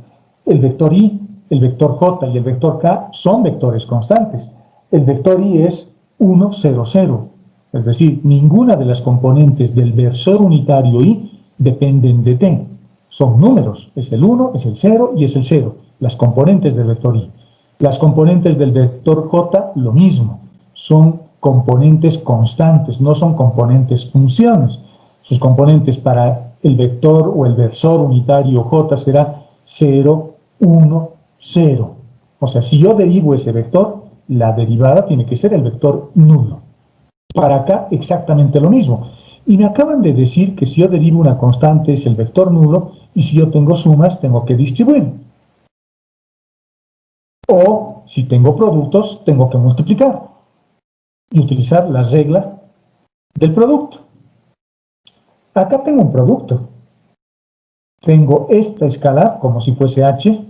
El vector i, el vector j y el vector k son vectores constantes. El vector i es 1, 0, 0. Es decir, ninguna de las componentes del versor unitario i dependen de t. Son números. Es el 1, es el 0 y es el 0. Las componentes del vector i. Las componentes del vector j, lo mismo. Son componentes constantes, no son componentes funciones. Sus componentes para el vector o el versor unitario j será 0, 1, 0. O sea, si yo derivo ese vector, la derivada tiene que ser el vector nulo. Para acá exactamente lo mismo. Y me acaban de decir que si yo derivo una constante es el vector nulo y si yo tengo sumas tengo que distribuir. O si tengo productos tengo que multiplicar y utilizar la regla del producto. Acá tengo un producto. Tengo esta escalar como si fuese h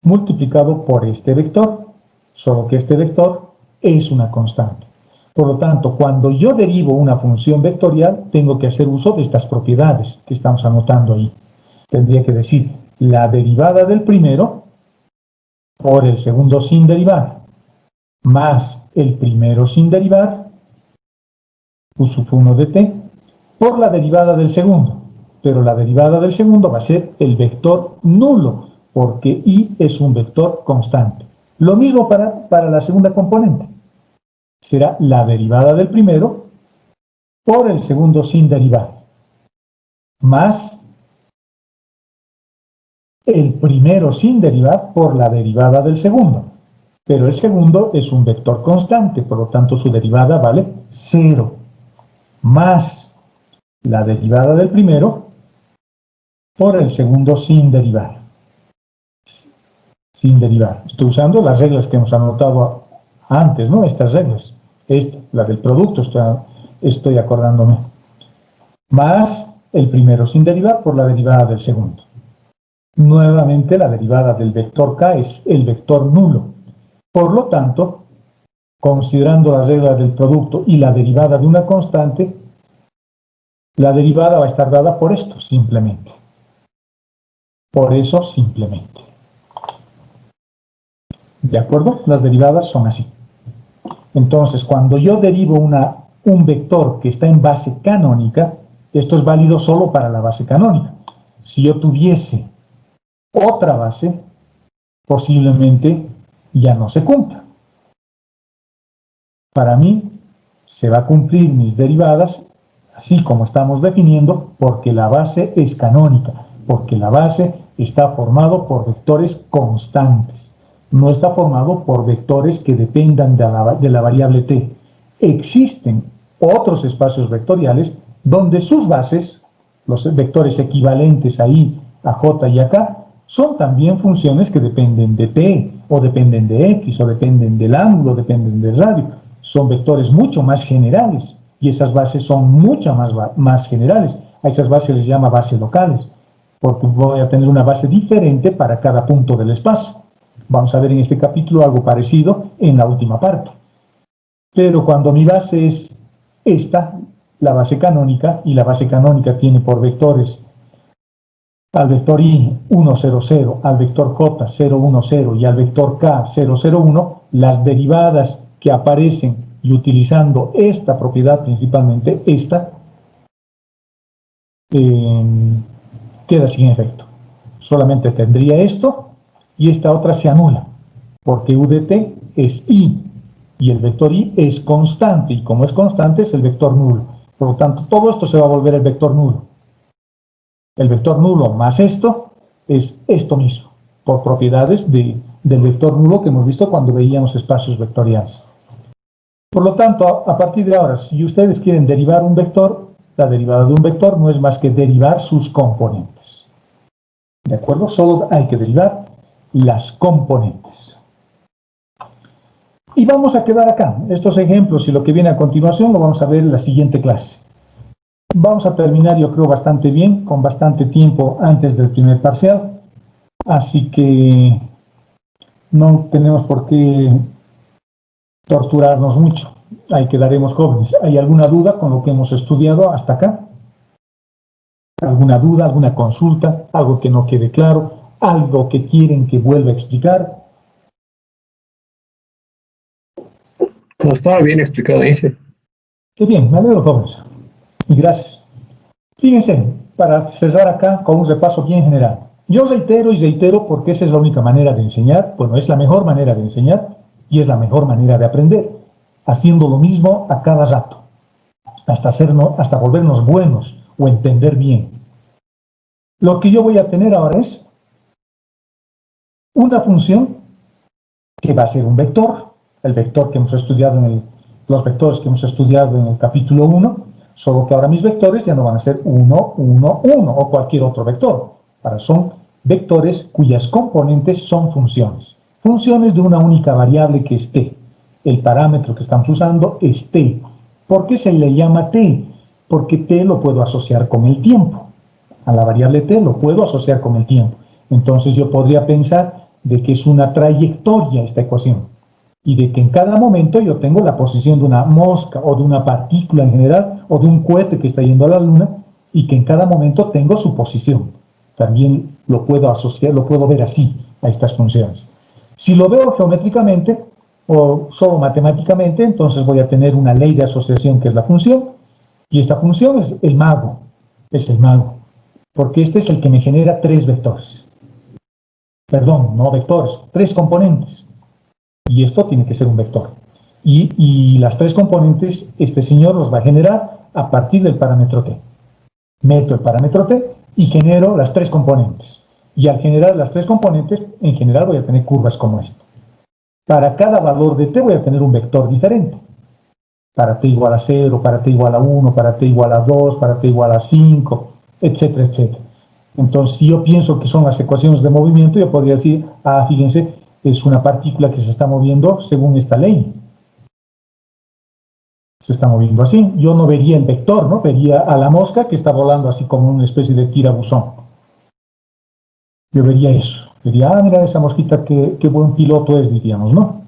multiplicado por este vector, solo que este vector es una constante. Por lo tanto, cuando yo derivo una función vectorial, tengo que hacer uso de estas propiedades que estamos anotando ahí. Tendría que decir la derivada del primero por el segundo sin derivar, más el primero sin derivar, U1 de t, por la derivada del segundo. Pero la derivada del segundo va a ser el vector nulo, porque i es un vector constante. Lo mismo para la segunda componente. Será la derivada del primero por el segundo sin derivar, más el primero sin derivar por la derivada del segundo. Pero el segundo es un vector constante, por lo tanto su derivada vale 0, más la derivada del primero por el segundo sin derivar. Sin derivar. Estoy usando las reglas que hemos anotado antes, ¿no? Estas reglas. Esta, la del producto, estoy acordándome. Más el primero sin derivar por la derivada del segundo. Nuevamente la derivada del vector k es el vector nulo. Por lo tanto, considerando la regla del producto y la derivada de una constante, la derivada va a estar dada por esto, simplemente. Por eso, simplemente. ¿De acuerdo? Las derivadas son así. Entonces, cuando yo derivo un vector que está en base canónica, esto es válido solo para la base canónica. Si yo tuviese otra base, posiblemente ya no se cumpla. Para mí, se va a cumplir mis derivadas, así como estamos definiendo, porque la base es canónica, porque la base está formado por vectores constantes. No está formado por vectores que dependan de la variable t. Existen otros espacios vectoriales donde sus bases, los vectores equivalentes a i, a j y a k, son también funciones que dependen de t, o dependen de x, o dependen del ángulo, dependen del radio. Son vectores mucho más generales, y esas bases son mucho más generales. A esas bases les llama bases locales. porque voy a tener una base diferente para cada punto del espacio. Vamos a ver en este capítulo algo parecido en la última parte. Pero cuando mi base es esta, la base canónica, y la base canónica tiene por vectores al vector i 1, 0, 0, al vector j 0, 1, 0 y al vector k 0, 0, 1, las derivadas que aparecen y utilizando esta propiedad, principalmente esta, queda sin efecto. Solamente tendría esto y esta otra se anula, porque u de t es i y el vector i es constante, y como es constante es el vector nulo. Por lo tanto, todo esto se va a volver el vector nulo. El vector nulo más esto es esto mismo, por propiedades del vector nulo que hemos visto cuando veíamos espacios vectoriales. Por lo tanto, a partir de ahora, si ustedes quieren derivar un vector, la derivada de un vector no es más que derivar sus componentes. ¿De acuerdo? Solo hay que derivar las componentes. Y vamos a quedar acá. Estos ejemplos y lo que viene a continuación lo vamos a ver en la siguiente clase. Vamos a terminar, yo creo, bastante bien, con bastante tiempo antes del primer parcial. Así que no tenemos por qué torturarnos mucho. Ahí quedaremos jóvenes. ¿Hay alguna duda con lo que hemos estudiado hasta acá? ¿Alguna duda, alguna consulta, algo que no quede claro, algo que quieren que vuelva a explicar? No estaba bien explicado, dice. Qué bien, me alegro, jóvenes. Y gracias. Fíjense, para cerrar acá con un repaso bien general. Yo reitero y reitero porque esa es la única manera de enseñar, bueno, es la mejor manera de enseñar y es la mejor manera de aprender, haciendo lo mismo a cada rato, hasta volvernos buenos o entender bien. Lo que yo voy a tener ahora es una función que va a ser un vector, el vector que hemos estudiado los vectores que hemos estudiado en el capítulo 1, solo que ahora mis vectores ya no van a ser 1, 1, 1 o cualquier otro vector. Ahora son vectores cuyas componentes son funciones. Funciones de una única variable que es t. El parámetro que estamos usando es t. ¿Por qué se le llama t? Porque t lo puedo asociar con el tiempo. A la variable t lo puedo asociar con el tiempo. Entonces yo podría pensar de que es una trayectoria esta ecuación. Y de que en cada momento yo tengo la posición de una mosca o de una partícula en general o de un cohete que está yendo a la luna y que en cada momento tengo su posición. También lo puedo asociar, lo puedo ver así a estas funciones. Si lo veo geométricamente o solo matemáticamente, entonces voy a tener una ley de asociación que es la función y esta función es el mago, porque este es el que me genera tres vectores. Perdón, no vectores, tres componentes. Y esto tiene que ser un vector. Y las tres componentes, este señor los va a generar a partir del parámetro t. Meto el parámetro t y genero las tres componentes. Y al generar las tres componentes, en general voy a tener curvas como esta. Para cada valor de t voy a tener un vector diferente. Para t igual a 0, para t igual a 1, para t igual a 2, para t igual a 5, etcétera, etcétera. Entonces, si yo pienso que son las ecuaciones de movimiento, yo podría decir, fíjense, es una partícula que se está moviendo según esta ley. Se está moviendo así. Yo no vería el vector, ¿no? Vería a la mosca que está volando así como una especie de tirabuzón. Yo vería eso. Diría, mira esa mosquita, qué buen piloto es, diríamos, ¿no?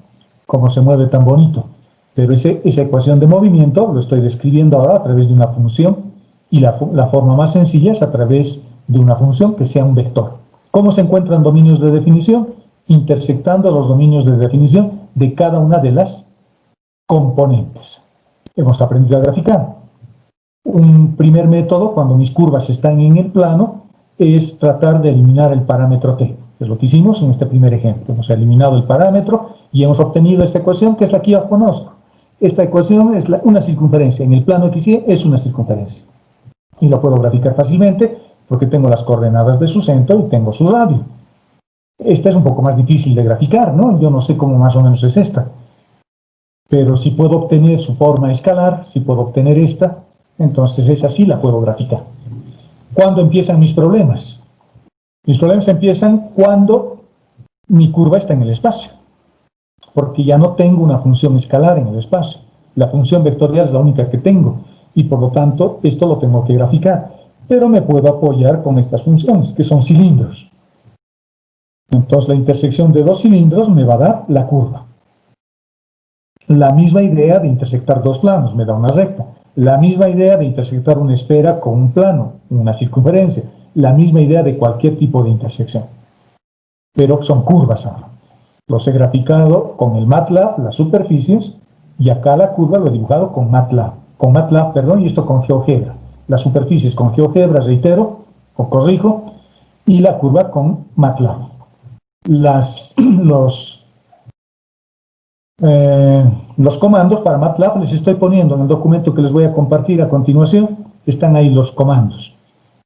Cómo se mueve tan bonito. Pero esa ecuación de movimiento lo estoy describiendo ahora a través de una función y la forma más sencilla es a través de una función que sea un vector. ¿Cómo se encuentran dominios de definición? Intersectando los dominios de definición de cada una de las componentes. Hemos aprendido a graficar. Un primer método, cuando mis curvas están en el plano, es tratar de eliminar el parámetro t. Es lo que hicimos en este primer ejemplo. Hemos eliminado el parámetro y hemos obtenido esta ecuación, que es la que yo conozco. Esta ecuación es una circunferencia. En el plano XY es una circunferencia. Y lo puedo graficar fácilmente porque tengo las coordenadas de su centro y tengo su radio. Esta es un poco más difícil de graficar, ¿no? Yo no sé cómo más o menos es esta. Pero si puedo obtener su forma escalar, si puedo obtener esta, entonces esa sí la puedo graficar. ¿Cuándo empiezan mis problemas? Mis problemas empiezan cuando mi curva está en el espacio. Porque ya no tengo una función escalar en el espacio. La función vectorial es la única que tengo. Y por lo tanto, esto lo tengo que graficar. pero me puedo apoyar con estas funciones, que son cilindros. Entonces la intersección de dos cilindros me va a dar la curva. La misma idea de intersectar dos planos me da una recta. La misma idea de intersectar una esfera con un plano, una circunferencia. La misma idea de cualquier tipo de intersección. Pero son curvas ahora. Los he graficado con el MATLAB, las superficies, y acá la curva lo he dibujado con MATLAB. Con MATLAB, perdón, y esto con GeoGebra. Las superficies con GeoGebra, reitero, o corrijo, y la curva con MATLAB. Los comandos para MATLAB les estoy poniendo en el documento que les voy a compartir a continuación. Están ahí los comandos.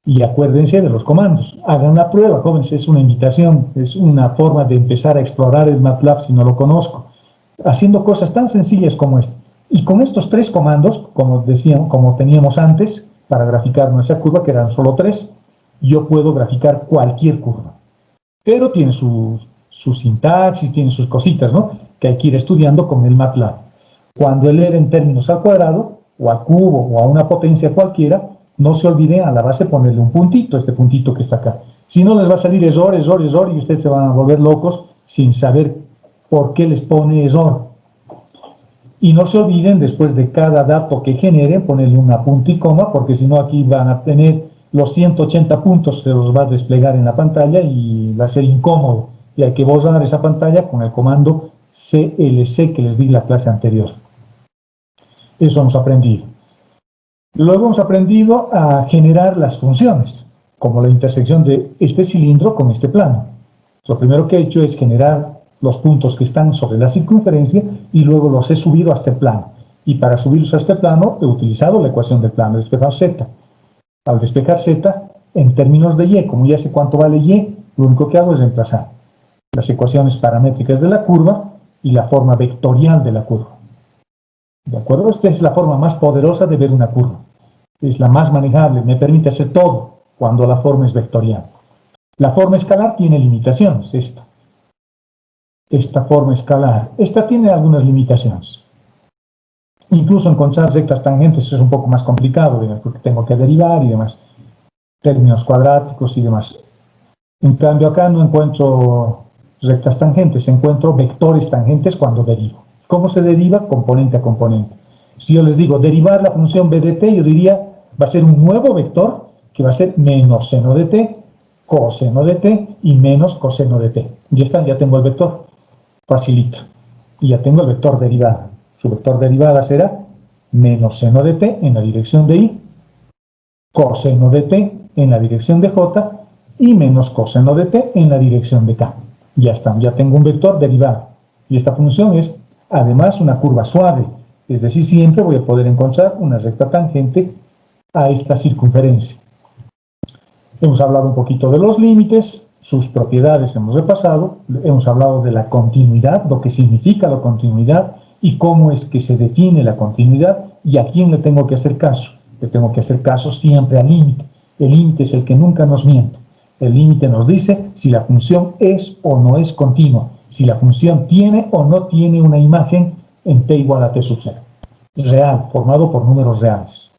Y acuérdense de los comandos. Hagan la prueba, jóvenes, es una invitación, es una forma de empezar a explorar el MATLAB si no lo conozco. Haciendo cosas tan sencillas como esta. Y con estos tres comandos, como teníamos antes, para graficar nuestra curva, que eran solo tres, yo puedo graficar cualquier curva. Pero tiene su sintaxis, tiene sus cositas, ¿no? Que hay que ir estudiando con el MATLAB. Cuando él era en términos al cuadrado, o al cubo, o a una potencia cualquiera, no se olviden a la base ponerle un puntito, este puntito que está acá. Si no, les va a salir error, error, error, y ustedes se van a volver locos sin saber por qué les pone error. Y no se olviden, después de cada dato que generen, ponerle una punto y coma, porque si no aquí van a tener los 180 puntos, se los va a desplegar en la pantalla y va a ser incómodo. Y hay que borrar esa pantalla con el comando CLC que les di en la clase anterior. Eso hemos aprendido. Luego hemos aprendido a generar las funciones, como la intersección de este cilindro con este plano. Lo primero que he hecho es generar los puntos que están sobre la circunferencia y luego los he subido a este plano. Y para subirlos a este plano he utilizado la ecuación del plano, he despejado Z. Al despejar Z, en términos de Y, como ya sé cuánto vale Y, lo único que hago es reemplazar las ecuaciones paramétricas de la curva y la forma vectorial de la curva. ¿De acuerdo? Esta es la forma más poderosa de ver una curva. Es la más manejable, me permite hacer todo cuando la forma es vectorial. La forma escalar tiene limitaciones, esta forma escalar. Esta tiene algunas limitaciones. Incluso encontrar rectas tangentes es un poco más complicado, digamos, porque tengo que derivar y demás. Términos cuadráticos y demás. En cambio acá no encuentro rectas tangentes, encuentro vectores tangentes cuando derivo. ¿Cómo se deriva? Componente a componente. Si yo les digo derivar la función b de t, yo diría va a ser un nuevo vector que va a ser menos seno de t, coseno de t y menos coseno de t. Ya está, ya tengo el vector. Facilito. Y ya tengo el vector derivada. Su vector derivada será menos seno de t en la dirección de y, coseno de t en la dirección de j y menos coseno de t en la dirección de k. Ya está, ya tengo un vector derivado. Y esta función es además una curva suave, es decir, siempre voy a poder encontrar una recta tangente a esta circunferencia. Hemos hablado un poquito de los límites, sus propiedades hemos repasado, hemos hablado de la continuidad, lo que significa la continuidad y cómo es que se define la continuidad y a quién le tengo que hacer caso. Le tengo que hacer caso siempre al límite. El límite es el que nunca nos miente. El límite nos dice si la función es o no es continua, si la función tiene o no tiene una imagen en t igual a t sub 0. Real, formado por números reales.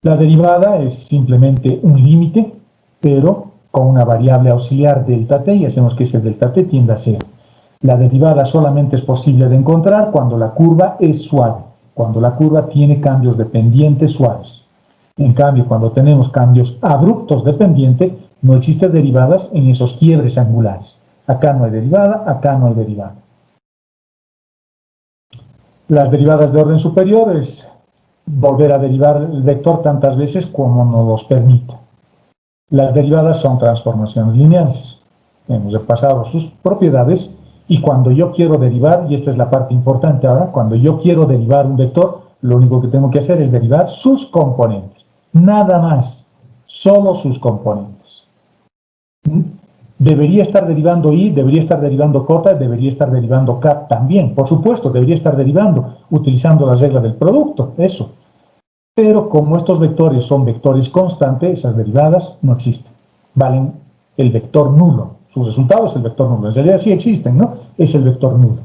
La derivada es simplemente un límite, pero con una variable auxiliar delta t, y hacemos que ese delta t tienda a 0. La derivada solamente es posible de encontrar cuando la curva es suave, cuando la curva tiene cambios de pendiente suaves. En cambio, cuando tenemos cambios abruptos de pendiente, no existen derivadas en esos quiebres angulares. Acá no hay derivada, acá no hay derivada. Las derivadas de orden superior es volver a derivar el vector tantas veces como nos los permita. Las derivadas son transformaciones lineales. Hemos repasado sus propiedades y cuando yo quiero derivar, y esta es la parte importante ahora, cuando yo quiero derivar un vector, lo único que tengo que hacer es derivar sus componentes. Nada más, solo sus componentes. Debería estar derivando i, debería estar derivando j, debería estar derivando k también. Por supuesto, debería estar derivando, utilizando la regla del producto, eso. Pero como estos vectores son vectores constantes, esas derivadas no existen. Valen el vector nulo. Su resultado es el vector nulo. En realidad sí existen, ¿no? Es el vector nulo.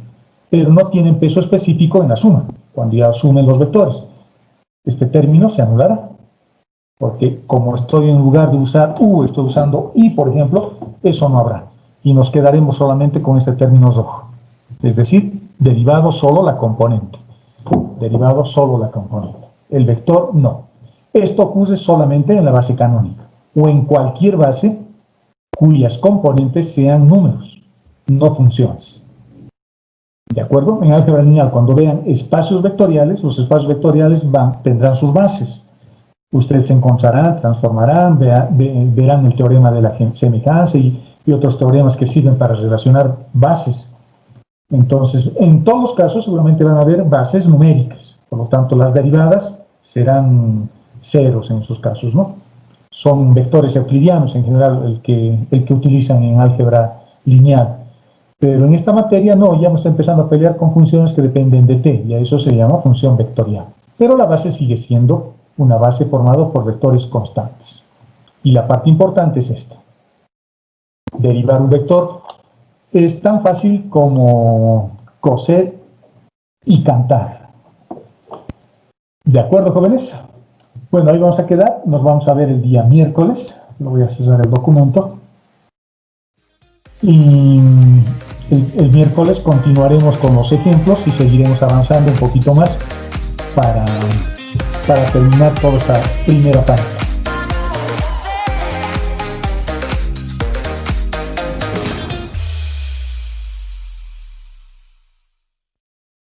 Pero no tienen peso específico en la suma. Cuando ya sumen los vectores, este término se anulará. porque como estoy en lugar de usar U, estoy usando I, por ejemplo, eso no habrá. Y nos quedaremos solamente con este término rojo. Es decir, derivado solo la componente. Derivado solo la componente. El vector no. Esto ocurre solamente en la base canónica o en cualquier base cuyas componentes sean números, no funciones. ¿De acuerdo? En álgebra lineal, cuando vean espacios vectoriales, los espacios vectoriales tendrán sus bases. Ustedes se encontrarán, transformarán, verán el teorema de la semejanza y otros teoremas que sirven para relacionar bases. Entonces, en todos los casos seguramente van a haber bases numéricas. Por lo tanto, las derivadas serán ceros en sus casos, ¿no? Son vectores euclidianos en general el que utilizan en álgebra lineal. Pero en esta materia no, ya hemos empezando a pelear con funciones que dependen de t, y a eso se llama función vectorial. Pero la base sigue siendo una base formada por vectores constantes. Y la parte importante es esta. Derivar un vector es tan fácil como coser y cantar. ¿De acuerdo, jóvenes? Bueno, ahí vamos a quedar. Nos vamos a ver el día miércoles. Lo voy a cerrar el documento. Y el miércoles continuaremos con los ejemplos y seguiremos avanzando un poquito más para terminar toda esta primera parte.